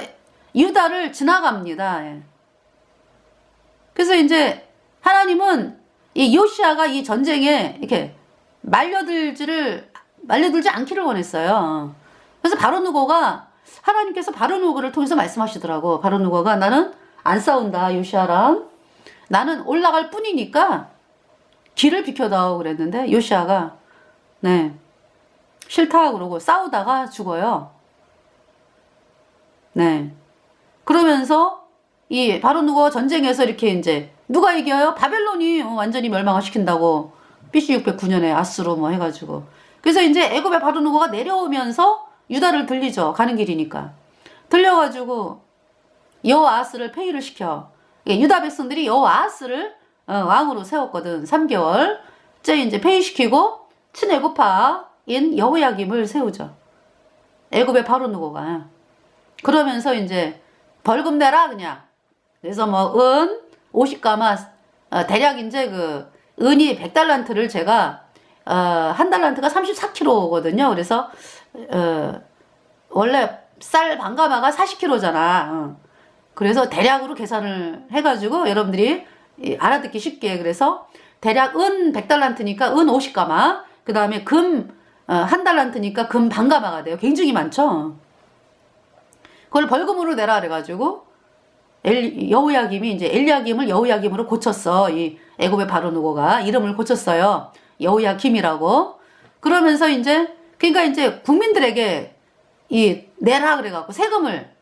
유다를 지나갑니다. 예. 그래서 이제 하나님은 이 요시아가 이 전쟁에 이렇게 말려들지 않기를 원했어요. 그래서 바로 누고가 하나님께서 바로 누고를 통해서 말씀하시더라고. 바로 누고가 나는 안 싸운다 요시아랑. 나는 올라갈 뿐이니까 길을 비켜다오 그랬는데 요시아가 네 싫다 그러고 싸우다가 죽어요. 네. 그러면서 이 바로 누고 전쟁에서 이렇게 이제 누가 이겨요? 바벨론이 완전히 멸망을 시킨다고. BC 609년에 아수로 뭐 해가지고. 그래서 이제 애굽의 바로 누고가 내려오면서 유다를 들리죠. 가는 길이니까. 들려가지고 여호아스를 폐위를 시켜. 유다 백성들이 여호아스를 왕으로 세웠거든. 3개월. 이제 폐위시키고 친애굽파인 여호야김을 세우죠. 애굽의 바로 누고가. 그러면서 이제 벌금 내라 그냥. 그래서 뭐 은 50가마 대략 이제 그 은이 100달란트를 제가 한 달란트가 34kg거든요. 그래서 원래 쌀 반가마가 40kg잖아. 그래서 대략으로 계산을 해가지고 여러분들이 알아듣기 쉽게. 그래서 대략 은 100달란트니까 은 50가마. 그 다음에 금 한 달란트니까 금 반가마가 돼요. 굉장히 많죠. 그걸 벌금으로 내라 그래가지고 여호야김이 이제 엘리야김을 여호야김으로 고쳤어. 이 애굽의 바로 누고가 이름을 고쳤어요. 여호야김이라고. 그러면서 이제 그러니까 이제 국민들에게 이 내라 그래갖고 세금을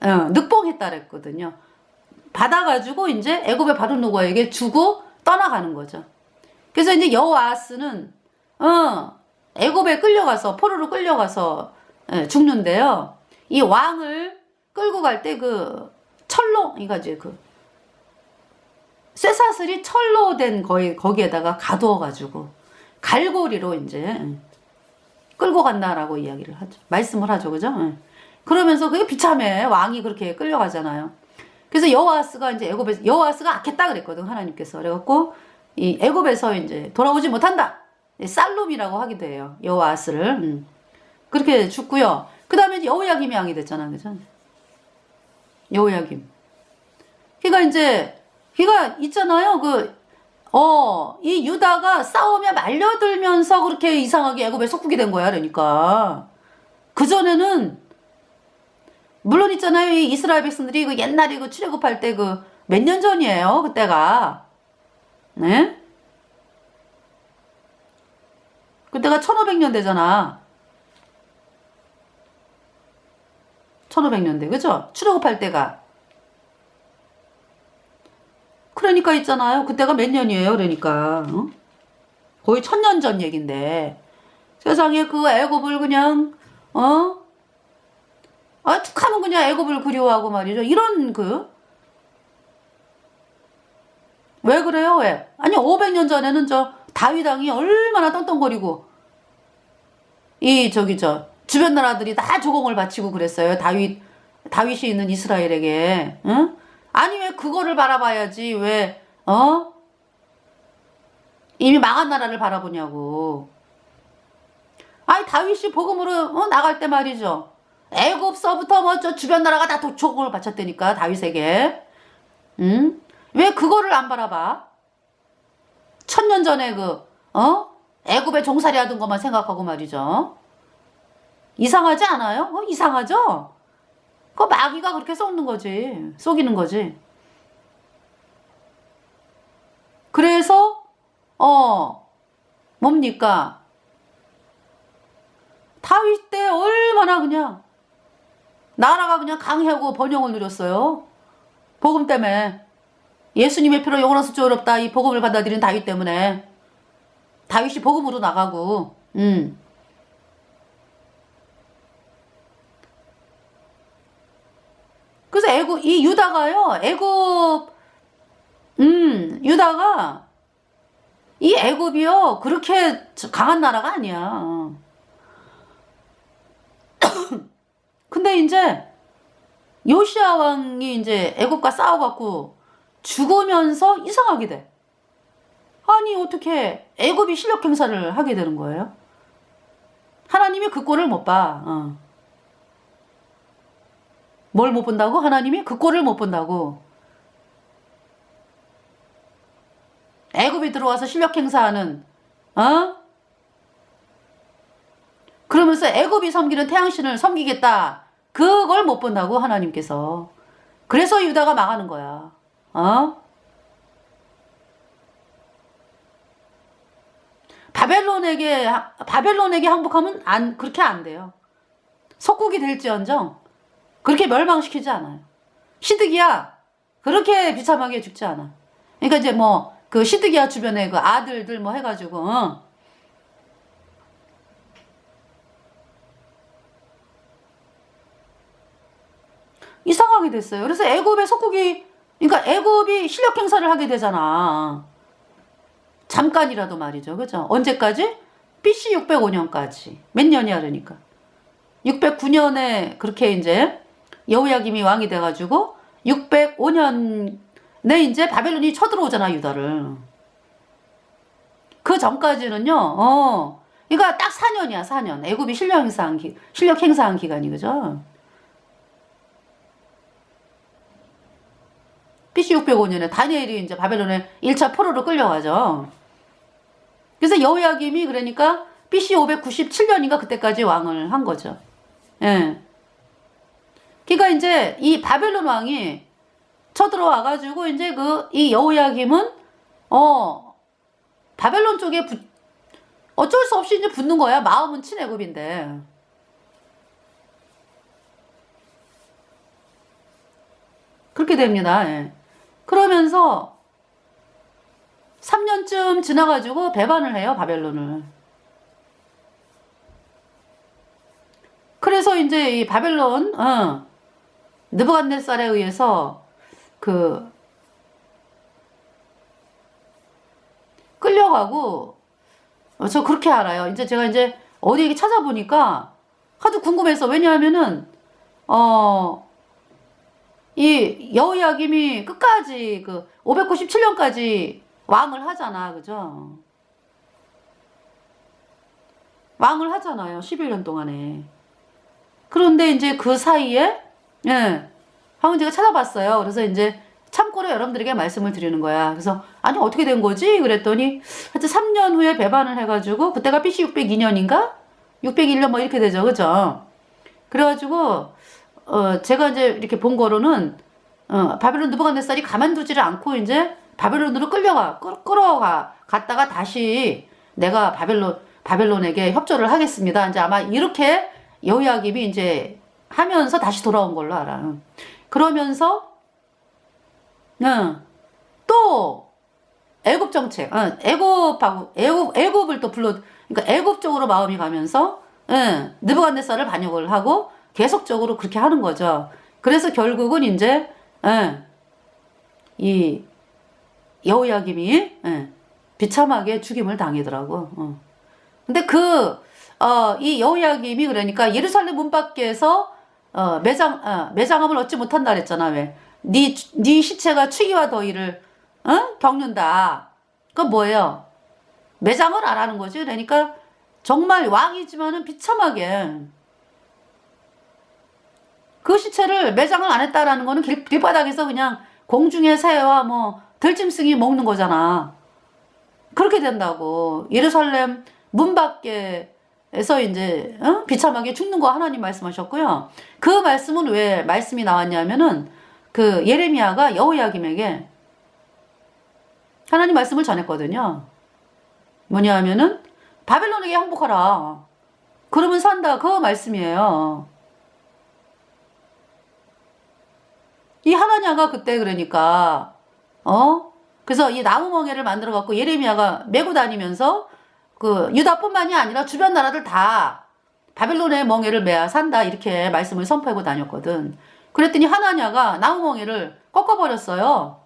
늑봉했다 그랬거든요. 받아가지고 이제 애굽의 바로 누고에게 주고 떠나가는 거죠. 그래서 이제 여호아스는 애굽에 끌려가서 포로로 끌려가서 죽는데요. 이 왕을 끌고 갈 때 그 철로 이거지 그 쇠사슬이 철로 된 거기에다가 가두어가지고 갈고리로 이제 끌고 간다라고 이야기를 하죠. 말씀을 하죠, 그죠? 그러면서 그게 비참해. 왕이 그렇게 끌려가잖아요. 그래서 여호아스가 이제 애굽에서 여호아스가 악했다 그랬거든 하나님께서. 그래갖고 이 애굽에서 이제 돌아오지 못한다. 살룸이라고 하기도 해요. 여호아스를 그렇게 죽고요. 그 다음에 여호야김이 왕이 됐잖아, 그죠? 여호야김. 그러니까 이제 그가 있잖아요. 이 유다가 싸우며 말려들면서 그렇게 이상하게 애굽에 속국이 된 거야. 그러니까 그 전에는 물론 있잖아요. 이 이스라엘 백성들이 그 옛날에 그 출애굽할 때 그 몇 년 전이에요. 그때가 네? 그때가 1500년대잖아. 1500년대 그죠? 출애굽할 때가 그러니까 있잖아요. 그때가 몇 년이에요. 그러니까 거의 1000년 전 얘긴데 세상에 그 애굽을 그냥 툭하면 그냥 애굽을 그리워하고 말이죠. 이런 왜 그래요? 왜? 아니 500년 전에는 저 다윗 왕이 얼마나 떵떵거리고 주변 나라들이 다 조공을 바치고 그랬어요. 다윗이 있는 이스라엘에게. 응? 아니 왜 그거를 바라봐야지 왜 이미 망한 나라를 바라보냐고. 아니 다윗이 복음으로 나갈 때 말이죠. 애굽서부터 뭐 저 주변 나라가 다 조공을 바쳤다니까 다윗에게. 응? 왜 그거를 안 바라봐? 1000년 전에 애굽에 종살이 하던 것만 생각하고 말이죠. 이상하지 않아요? 이상하죠? 그 마귀가 그렇게 썩는 거지. 속이는 거지. 그래서 뭡니까? 다윗 때 얼마나 그냥 나라가 그냥 강하고 번영을 누렸어요. 복음 때문에. 예수님의 피로 영원한 숫자 어렵다. 이 복음을 받아들인 다윗 때문에. 다윗이 복음으로 나가고. 그래서 이 유다가요. 유다가 이 애굽이요. 그렇게 강한 나라가 아니야. 근데 이제 요시야 왕이 이제 애굽과 싸워갖고 죽으면서 이상하게 돼. 아니 어떻게 애굽이 실력 행사를 하게 되는 거예요? 하나님이 그 꼴을 못 봐. 뭘 못 본다고? 하나님이 그 꼴을 못 본다고. 애굽이 들어와서 실력 행사하는 그러면서 애굽이 섬기는 태양신을 섬기겠다. 그걸 못 본다고 하나님께서. 그래서 유다가 망하는 거야. 어? 바벨론에게 항복하면 그렇게 안 돼요. 속국이 될지언정 그렇게 멸망시키지 않아요. 시드기야 그렇게 비참하게 죽지 않아. 그러니까 이제 뭐 그 시드기야 주변에 그 아들들 뭐 해가지고 이상하게 됐어요. 그래서 애굽의 속국이, 그러니까 애굽이 실력 행사를 하게 되잖아. 잠깐이라도 말이죠. 그죠? 언제까지? BC 605년까지. 몇 년이야, 그러니까. 609년에 그렇게 이제 여호야김이 왕이 돼가지고 605년에 이제 바벨론이 쳐들어오잖아, 유다를. 그 전까지는요, 그러니까 딱 4년이야, 4년. 애굽이 실력 행사한 기간이, 그죠? BC 605년에 다니엘이 이제 바벨론에 1차 포로로 끌려가죠. 그래서 여호야김이 그러니까 BC 597년인가 그때까지 왕을 한 거죠. 예. 그러니까 이제 이 바벨론 왕이 쳐들어와가지고 이제 이 여호야김은 바벨론 쪽에 어쩔 수 없이 이제 붙는 거야. 마음은 친애굽인데. 그렇게 됩니다. 예. 그러면서 3년쯤 지나가지고 배반을 해요, 바벨론을. 그래서 이제 이 바벨론, 느부갓네살에 의해서 끌려가고, 저 그렇게 알아요. 이제 제가 이제 어디 찾아보니까 하도 궁금해서, 왜냐하면은, 이 여호야김이 끝까지 597년까지 왕을 하잖아. 그죠? 왕을 하잖아요. 11년 동안에. 그런데 이제 그 사이에, 한번 제가 찾아봤어요. 그래서 이제 참고로 여러분들에게 말씀을 드리는 거야. 그래서, 아니, 어떻게 된 거지? 그랬더니, 하여튼 3년 후에 배반을 해가지고, 그때가 BC 602년인가? 601년 뭐 이렇게 되죠. 그죠? 그래가지고, 제가 이제 이렇게 본 거로는, 바벨론 느부갓네살이 가만두지를 않고 이제 바벨론으로 끌어갔다가 다시 내가 바벨론에게 협조를 하겠습니다. 이제 아마 이렇게 여호야김이 이제 하면서 다시 돌아온 걸로 알아. 그러면서, 또, 애굽 정책, 애굽을 또 그러니까 애굽 쪽으로 마음이 가면서, 느부갓네살을 반역을 하고 계속적으로 그렇게 하는 거죠. 그래서 결국은 이제, 이 여호야김이 비참하게 죽임을 당하더라고. 근데 이 여호야김이 그러니까 예루살렘 문 밖에서 매장함을 얻지 못한다 그랬잖아. 왜? 네 시체가 추기와 더위를 겪는다. 그건 뭐예요? 매장을 안 하는 거지. 그러니까 정말 왕이지만은 비참하게 그 시체를 매장을 안 했다라는 거는 길바닥에서 그냥 공중의 새와 뭐 들짐승이 먹는 거잖아. 그렇게 된다고. 예루살렘 문 밖에서 이제 비참하게 죽는 거 하나님 말씀하셨고요. 그 말씀은 왜 말씀이 나왔냐면은 그 예레미야가 여호야김에게 하나님 말씀을 전했거든요. 뭐냐 하면은 바벨론에게 항복하라. 그러면 산다. 그 말씀이에요. 이 하나냐가 그때 그러니까 그래서 이 나무 멍에를 만들어 갖고 예레미야가 메고 다니면서 그 유다뿐만이 아니라 주변 나라들 다 바벨론의 멍에를 매야 산다 이렇게 말씀을 선포하고 다녔거든. 그랬더니 하나냐가 나무 멍에를 꺾어버렸어요.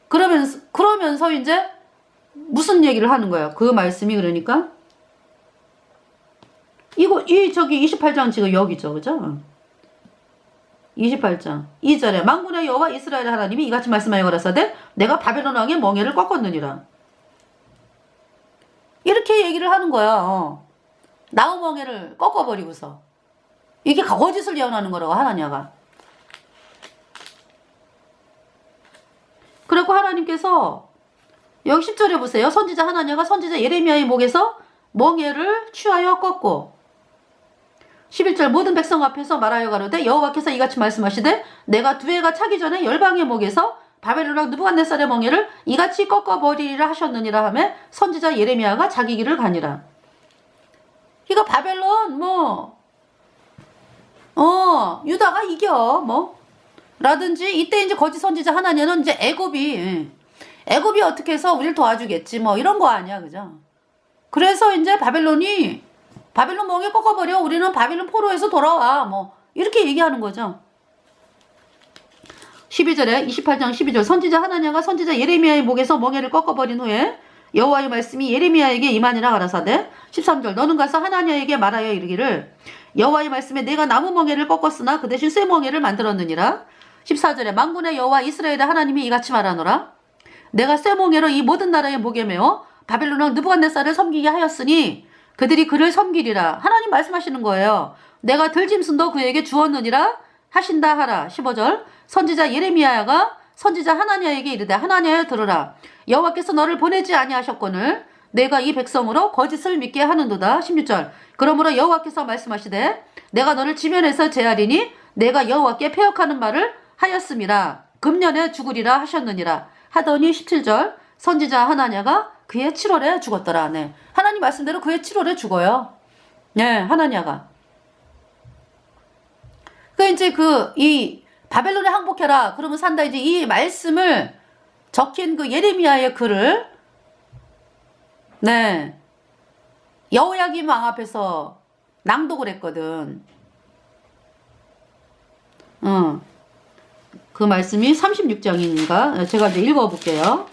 그러면서 이제 무슨 얘기를 하는 거예요? 그 말씀이 그러니까 저기 28장 지금 여기죠, 그죠? 28장 2절에 만군의 여호와 이스라엘 하나님이 이같이 말씀하여 가라사대 내가 바벨론 왕의 멍에를 꺾었느니라. 이렇게 얘기를 하는 거야. 나무 멍에를 꺾어버리고서 이게 거짓을 예언하는 거라고 하나냐가. 그리고 하나님께서 여기 10절에 보세요. 선지자 하나냐가 선지자 예레미야의 목에서 멍에를 취하여 꺾고 11절 모든 백성 앞에서 말하여 가로되 여호와께서 이같이 말씀하시되 내가 두 해가 차기 전에 열방의 목에서 바벨론 왕 느부갓네살의 멍에를 이같이 꺾어버리리라 하셨느니라 하며 선지자 예레미야가 자기 길을 가니라. 이거 바벨론 유다가 이겨 라든지 이때 이제 거짓 선지자 하나님은 이제 애굽이 어떻게 해서 우리를 도와주겠지 이런 거 아니야, 그죠? 그래서 이제 바벨론 멍에 꺾어버려, 우리는 바벨론 포로에서 돌아와 이렇게 얘기하는 거죠. 12절에 28장 12절 선지자 하나냐가 선지자 예레미야의 목에서 멍에를 꺾어버린 후에 여호와의 말씀이 예레미야에게 임하니라 가라사대 13절 너는 가서 하나냐에게 말하여 이르기를 여호와의 말씀에 내가 나무 멍에를 꺾었으나 그 대신 쇠 멍에를 만들었느니라. 14절에 만군의 여호와 이스라엘의 하나님이 이같이 말하노라 내가 쇠 멍에로 이 모든 나라의 목에 메어 바벨론 왕 느부갓네살을 섬기게 하였으니 그들이 그를 섬기리라. 하나님 말씀하시는 거예요. 내가 들짐승도 그에게 주었느니라 하신다 하라. 15절 선지자 예레미야가 선지자 하나냐에게 이르되 하나냐여 들으라 여호와께서 너를 보내지 아니하셨거늘 내가 이 백성으로 거짓을 믿게 하는도다. 16절 그러므로 여호와께서 말씀하시되 내가 너를 지면에서 제하리니 내가 여호와께 패역하는 말을 하였음이라 금년에 죽으리라 하셨느니라 하더니 17절 선지자 하나냐가 그의 7월에 죽었더라. 네. 하나님 말씀대로 그의 7월에 죽어요. 네, 하나냐가. 이제 이 바벨론에 항복해라. 그러면 산다. 이제 이 말씀을 적힌 그 예레미야의 글을 여호야김 왕 앞에서 낭독을 했거든. 그 말씀이 36장인가? 제가 이제 읽어볼게요.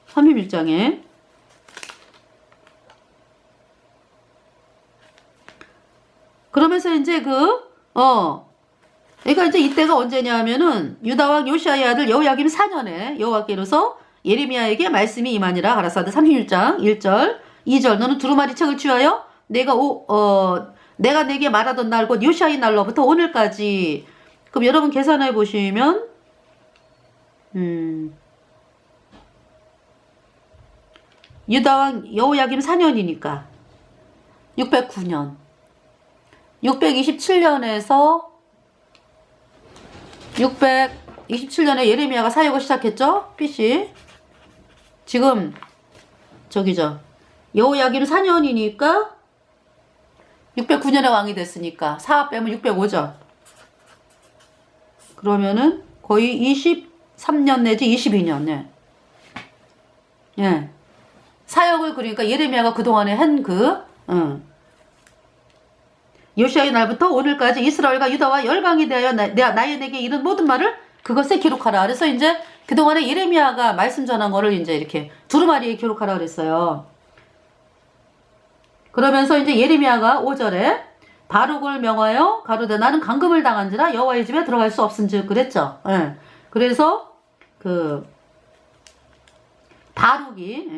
(31장에) 그러면서 이제 그러니까 이제 이때가 언제냐 하면은 유다왕 요시아의 아들 여호야김 4년에 여호와께로서 예레미야에게 말씀이 임하니라 가라사대 36장 1절 2절 너는 두루마리 책을 취하여 내가 내게 말하던 날 곧 요시아의 날로부터 오늘까지. 그럼 여러분 계산해 보시면 유다왕 여호야김 4년이니까 609년 627년에서 627년에 예레미야가 사역을 시작했죠. PC 지금 여호야김 4년이니까 609년에 왕이 됐으니까 4 빼면 605죠. 그러면은 거의 23년 내지 22년. 예. 사역을 그러니까 예레미야가 그동안에 한 요시아의 날부터 오늘까지 이스라엘과 유다와 열방에 대하여 나의 내게 이른 모든 말을 그것에 기록하라. 그래서 이제 그동안에 예레미야가 말씀 전한 거를 이제 이렇게 두루마리에 기록하라 그랬어요. 그러면서 이제 예레미야가 5절에 바룩을 명하여 가로되 나는 감금을 당한지라 여호와의 집에 들어갈 수 없은즉 그랬죠. 예. 그래서 바룩이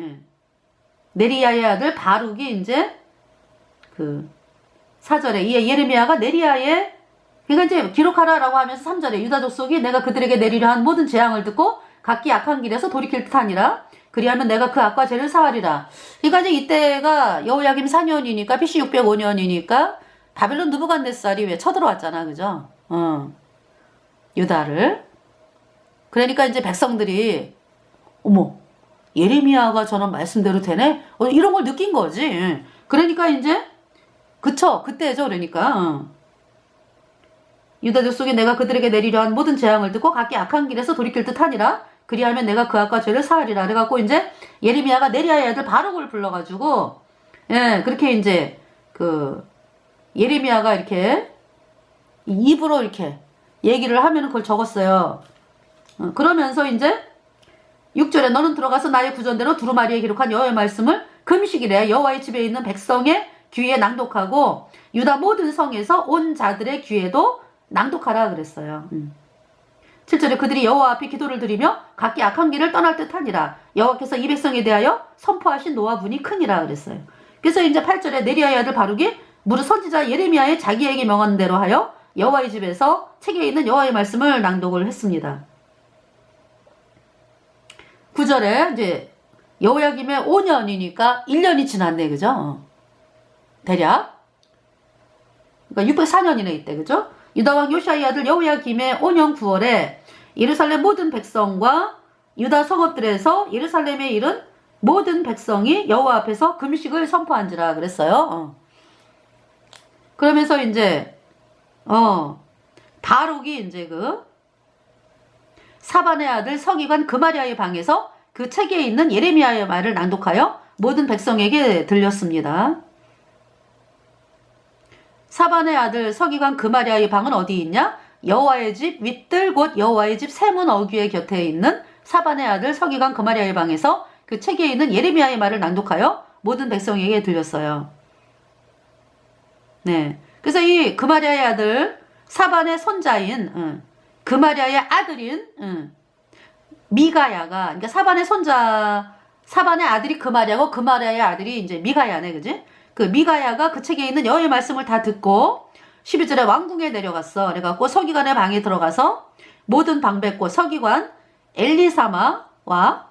네리야의 아들 바룩이 이제 4절에 이에 예레미야가 네리야의 그러니까 이제 기록하라라고 하면서 3절에 유다 족속이 내가 그들에게 내리려 한 모든 재앙을 듣고 각기 악한 길에서 돌이킬 듯하니라. 그리하면 내가 그 악과 죄를 사하리라. 그러니까 이제 이때가 여호야김 4년이니까 BC 605년이니까 바벨론 느부갓네살이 왜 쳐들어왔잖아, 그죠? 유다를. 그러니까 이제 백성들이 어머 예레미야가 저런 말씀대로 되네? 이런 걸 느낀 거지. 그러니까 이제 그때죠. 그러니까 유다 족속이 내가 그들에게 내리려 한 모든 재앙을 듣고 각기 악한 길에서 돌이킬 듯하니라. 그리하면 내가 그 악과 죄를 사하리라. 그래갖고 이제 예레미야가 네리야의 아들 바룩을 불러가지고 그렇게 이제 예레미야가 이렇게 입으로 이렇게 얘기를 하면 그걸 적었어요. 그러면서 이제 6절에 너는 들어가서 나의 구전대로 두루마리에 기록한 여호와의 말씀을 금식일에 여호와의 집에 있는 백성의 귀에 낭독하고 유다 모든 성에서 온 자들의 귀에도 낭독하라 그랬어요. 7절에 그들이 여호와 앞에 기도를 드리며 각기 악한 길을 떠날 듯하니라. 여호와께서 이 백성에 대하여 선포하신 노하분이 크니라 그랬어요. 그래서 이제 8절에 네리야의 아들 바룩이 무릇 선지자 예레미야의 자기에게 명한 대로 하여 여호와의 집에서 책에 있는 여호와의 말씀을 낭독을 했습니다. 9절에 이제 여호야김의 5년이니까 1년이 지났네, 그죠? 대략. 그러니까 604년이네, 이때, 그죠? 유다왕 요시아의 아들 여호야김의 5년 9월에 예루살렘 모든 백성과 유다 성읍들에서 예루살렘에 이른 모든 백성이 여호와 앞에서 금식을 선포한지라 그랬어요. 그러면서 이제 바룩이 이제 그 사반의 아들 서기관 그마리아의 방에서 그 책에 있는 예레미야의 말을 낭독하여 모든 백성에게 들렸습니다. 사반의 아들 서기관 그마리아의 방은 어디 있냐? 여호와의 집 윗들 곧 여호와의 집 세문 어귀의 곁에 있는 사반의 아들 서기관 그마리아의 방에서 그 책에 있는 예레미야의 말을 낭독하여 모든 백성에게 들렸어요. 네. 그래서 이 그마리아의 아들 사반의 손자인 그마리아의 아들인 미가야가, 그러니까 사반의 손자, 사반의 아들이 그마리아고 그마리아의 아들이 이제 미가야네, 그지? 그 미가야가 그 책에 있는 여호와의 말씀을 다 듣고 11절에 왕궁에 내려갔어. 그래갖고 서기관의 방에 들어가서 모든 방백고 서기관 엘리사마와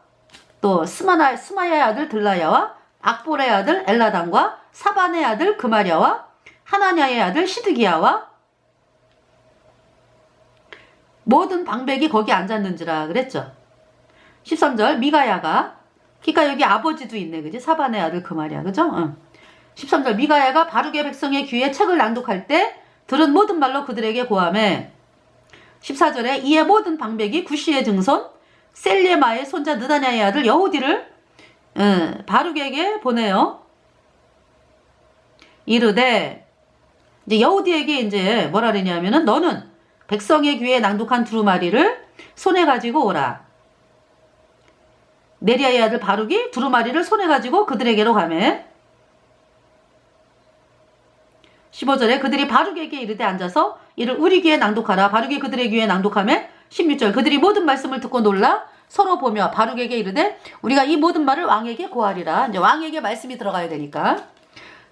또 스마야의 아들 들라야와 악볼의 아들 엘라단과 사반의 아들 그마리아와 하나냐의 아들 시드기야와 모든 방백이 거기 앉았는지라 그랬죠. 13절 미가야가, 그러니까 여기 아버지도 있네, 그지? 사반의 아들 그마리아, 그죠? 13절 미가야가 바룩의 백성의 귀에 책을 낭독할 때 들은 모든 말로 그들에게 고하매 14절에 이에 모든 방백이 구시의 증손 셀레마의 손자 느다냐의 아들 여후디를 바룩에게 보내요. 이르되 이제 여후디에게 이제 뭐라 그러냐면은 너는 백성의 귀에 낭독한 두루마리를 손에 가지고 오라. 네리야의 아들 바룩이 두루마리를 손에 가지고 그들에게로 가매 15절에 그들이 바룩에게 이르되 앉아서 이를 우리 귀에 낭독하라. 바룩이 그들의 귀에 낭독하매 16절 그들이 모든 말씀을 듣고 놀라 서로 보며 바룩에게 이르되 우리가 이 모든 말을 왕에게 고하리라. 이제 왕에게 말씀이 들어가야 되니까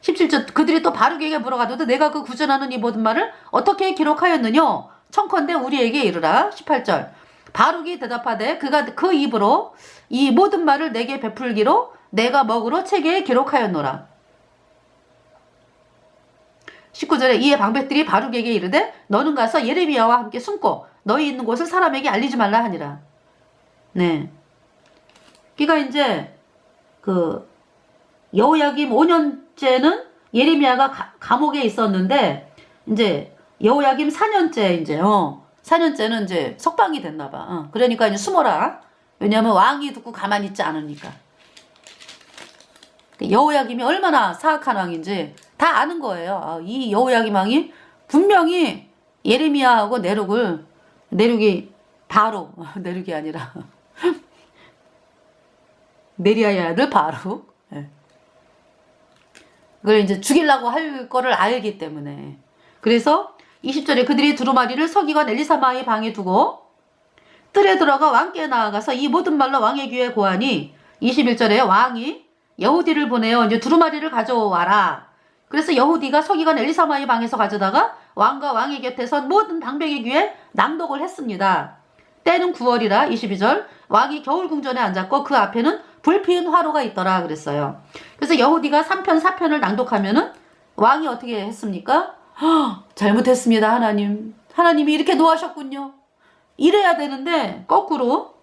17절 그들이 또 바룩에게 물어가도도 내가 그 구전하는 이 모든 말을 어떻게 기록하였느냐 청컨대 우리에게 이르라. 18절 바룩이 대답하되 그가 그 입으로 이 모든 말을 내게 베풀기로 내가 먹으로 책에 기록하였노라. 19절에 이에 방백들이 바룩에게 이르되 너는 가서 예레미야와 함께 숨고 너희 있는 곳을 사람에게 알리지 말라 하니라. 네. 그러니까 이제 그 여호야김 5년째는 예레미야가 감옥에 있었는데 이제 여호야김 4년째 이제 4년째는 이제 석방이 됐나 봐. 그러니까 이제 숨어라. 왜냐하면 왕이 듣고 가만히 있지 않으니까. 여호야김이 얼마나 사악한 왕인지 다 아는 거예요. 이 여호야김 왕이 분명히 예레미야하고 내륙이 바로 내륙이 아니라 네리야의 아들 바룩. 그걸 이제 죽이려고 할 거를 알기 때문에. 그래서 20절에 그들이 두루마리를 서기관 엘리사마의 방에 두고 뜰에 들어가 왕께 나아가서 이 모든 말로 왕의 귀에 고하니 21절에 왕이 여후디를 보내어 이제 두루마리를 가져와라. 그래서 여후디가 서기관 엘리사마의 방에서 가져다가 왕과 왕의 곁에 선 모든 방백의 귀에 낭독을 했습니다. 때는 9월이라 22절 왕이 겨울 궁전에 앉았고 그 앞에는 불피운 화로가 있더라 그랬어요. 그래서 여후디가 3편 4편을 낭독하면은 왕이 어떻게 했습니까? 잘못했습니다. 하나님이 이렇게 노하셨군요. 이래야 되는데 거꾸로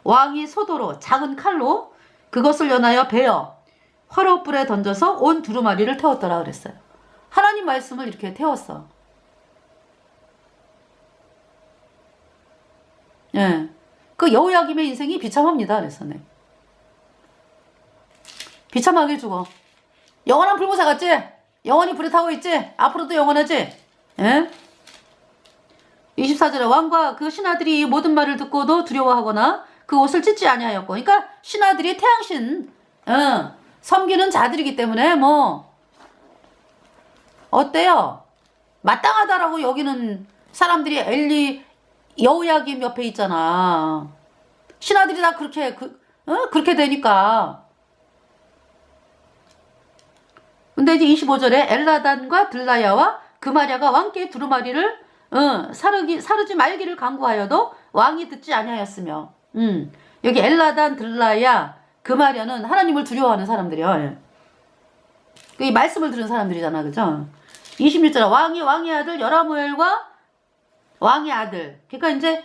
왕이 소도로 작은 칼로 그것을 연하여 베어 화로불에 던져서 온 두루마리를 태웠더라 그랬어요. 하나님 말씀을 이렇게 태웠어. 예. 그 여호야김의 인생이 비참합니다. 그래서 네. 비참하게 죽어. 영원한 불못에 갔지? 영원히 불에 타고 있지? 앞으로도 영원하지? 예? 24절에 왕과 그 신하들이 이 모든 말을 듣고도 두려워하거나 그 옷을 찢지 아니하였고, 그러니까 신하들이 태양신 섬기는 자들이기 때문에 뭐 어때요? 마땅하다라고 여기는 사람들이 여호야김 옆에 있잖아. 신하들이 다 그렇게 되니까. 근데 이제 25절에 엘라단과 들라야와 그마리아가 왕께 두루마리를 사르지 말기를 강구하여도 왕이 듣지 아니하였으며 여기 엘라단, 들라야, 금하려는 하나님을 두려워하는 사람들이요. 예. 이 말씀을 들은 사람들이잖아. 그죠? 26절 왕의 아들 여라무엘과 왕의 아들. 그러니까 이제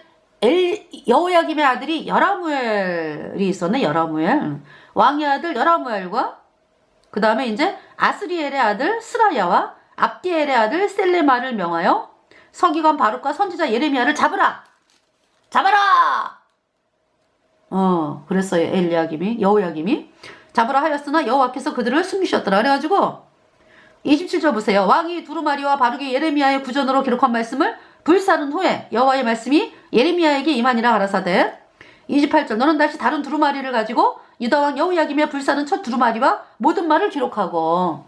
여호야김의 아들이 여라무엘이 있었네. 여라무엘. 왕의 아들 여라무엘과 그 다음에 이제 아스리엘의 아들 스라야와 압디엘의 아들 셀레마를 명하여 서기관 바룩과 선지자 예레미야를 잡아라. 그랬어요. 여호야김이 잡으라 하였으나 여호와께서 그들을 숨기셨더라. 그래가지고 27절 보세요. 왕이 두루마리와 바룩이 예레미야의 구전으로 기록한 말씀을 불사른 후에 여호와의 말씀이 예레미야에게 임하니라 가라사대. 28절 너는 다시 다른 두루마리를 가지고 유다왕 여호야김의 불사른 첫 두루마리와 모든 말을 기록하고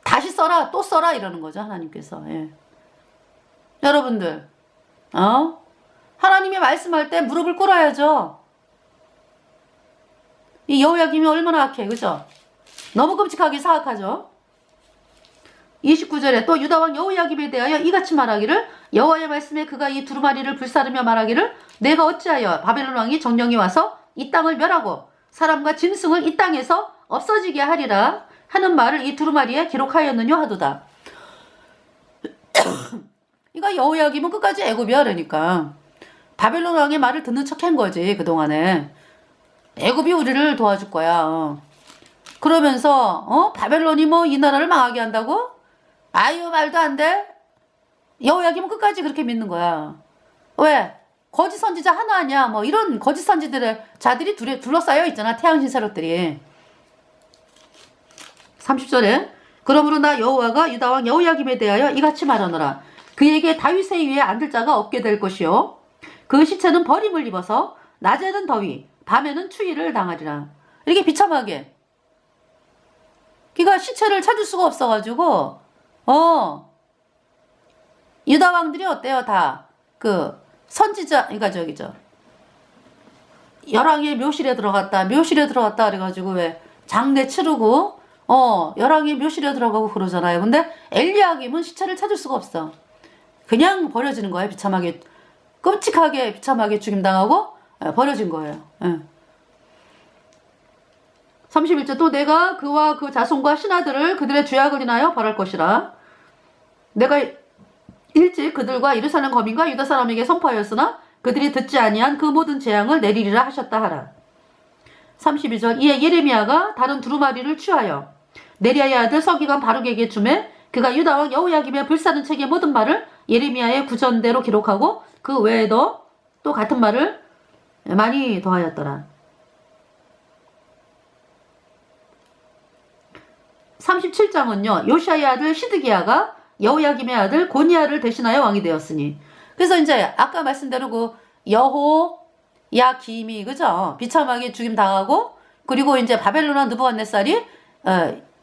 다시 써라 또 써라 이러는 거죠. 하나님께서. 예. 여러분들 하나님이 말씀할 때 무릎을 꿇어야죠. 이 여호야김이 얼마나 악해. 그죠? 너무 끔찍하게 사악하죠. 29절에 또 유다왕 여호야김에 대하여 이같이 말하기를 여호와의 말씀에 그가 이 두루마리를 불사르며 말하기를 내가 어찌하여 바벨론 왕이 정령이 와서 이 땅을 멸하고 사람과 짐승을 이 땅에서 없어지게 하리라 하는 말을 이 두루마리에 기록하였느냐 하도다. 그러니까 여호야김은 끝까지 애굽이야. 그러니까 바벨론 왕의 말을 듣는 척 한 거지. 그동안에 애굽이 우리를 도와줄 거야. 그러면서 바벨론이 뭐 이 나라를 망하게 한다고? 아유 말도 안 돼. 여호야김은 끝까지 그렇게 믿는 거야. 왜? 거짓 선지자 하나 아니야. 뭐 이런 거짓 선지들의 자들이 둘러싸여 있잖아. 태양신 세력들이. 30절에 그러므로 나 여호와가 유다왕 여호야김에 대하여 이같이 말하노라. 그에게 다윗의 위에 앉을 자가 없게 될 것이요 그 시체는 버림을 입어서 낮에는 더위 밤에는 추위를 당하리라. 이렇게 비참하게. 그러니까 시체를 찾을 수가 없어가지고 유다 왕들이 어때요? 다 그 선지자 그러니까 저기죠. 열왕의 묘실에 들어갔다 그래가지고 왜 장례 치르고 열왕의 묘실에 들어가고 그러잖아요. 근데 엘리야김은 시체를 찾을 수가 없어. 그냥 버려지는 거예요. 비참하게 끔찍하게 비참하게 죽임당하고 버려진 거예요. 31절 또 내가 그와 그 자손과 신하들을 그들의 죄악을 인하여 벌할 것이라. 내가 일찍 그들과 예루살렘 거민과 유다 사람에게 선포하였으나 그들이 듣지 아니한 그 모든 재앙을 내리리라 하셨다 하라. 32절 이에 예레미야가 다른 두루마리를 취하여 네리야의 아들 서기관 바룩에게 주매 그가 유다왕 여호야김의 불사른 책의 모든 말을 예레미야의 구전대로 기록하고 그 외에도 또 같은 말을 많이 더하였더라. 37장은요. 요시아의 아들 시드기야가 여호야김의 아들 고니야를 대신하여 왕이 되었으니. 그래서 이제 아까 말씀대로 그 여호야김이 그죠? 비참하게 죽임 당하고 그리고 이제 바벨론 왕 느부갓네살이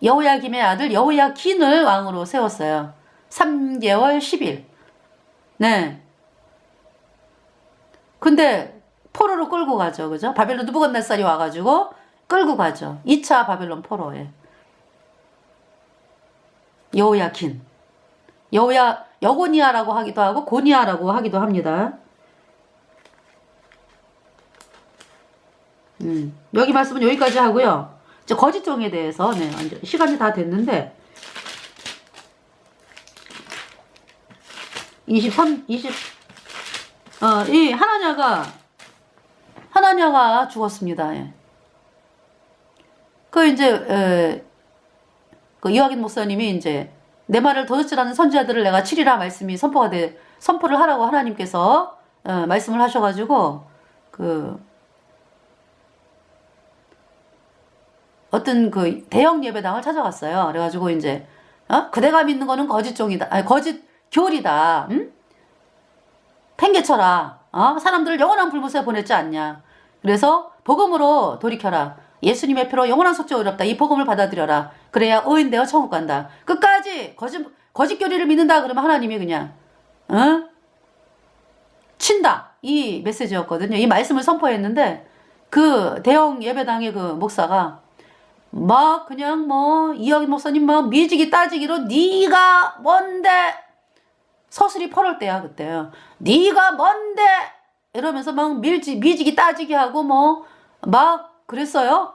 여호야김의 아들 여호야긴을 왕으로 세웠어요. 3개월 10일. 네. 근데 포로로 끌고 가죠. 그죠? 바벨론 느부갓네살이 와가지고 끌고 가죠. 2차 바벨론 포로에. 여호야긴. 여고니아라고 하기도 하고 고니아라고 하기도 합니다. 여기 말씀은 여기까지 하고요. 이제 거짓종에 대해서 시간이 다 됐는데 23, 20 이 하나냐가 죽었습니다. 예. 그 이제 그 이화긴 목사님이 이제 내 말을 도둑질하는 선지자들을 내가 치리라 말씀이 선포를 하라고 하나님께서 말씀을 하셔가지고 그 어떤 그 대형 예배당을 찾아갔어요. 그래가지고 이제 그대가 믿는 거는 거짓종이다, 아니 거짓 교리다, 팽개쳐라, 사람들을 영원한 불못에 보냈지 않냐. 그래서 복음으로 돌이켜라. 예수님의 피로 영원한 속죄 어렵다. 이 복음을 받아들여라. 그래야 의인되어 천국 간다. 끝까지 거짓 교리를 믿는다 그러면 하나님이 그냥 친다. 이 메시지였거든요. 이 말씀을 선포했는데 그 대형 예배당의 그 목사가 막 그냥 뭐 이화긴 목사님 막 미지기 따지기로 네가 뭔데 서슬이 퍼럴 때야 그때요. 네가 뭔데 이러면서 막 미지기 따지기 하고 뭐 막 그랬어요.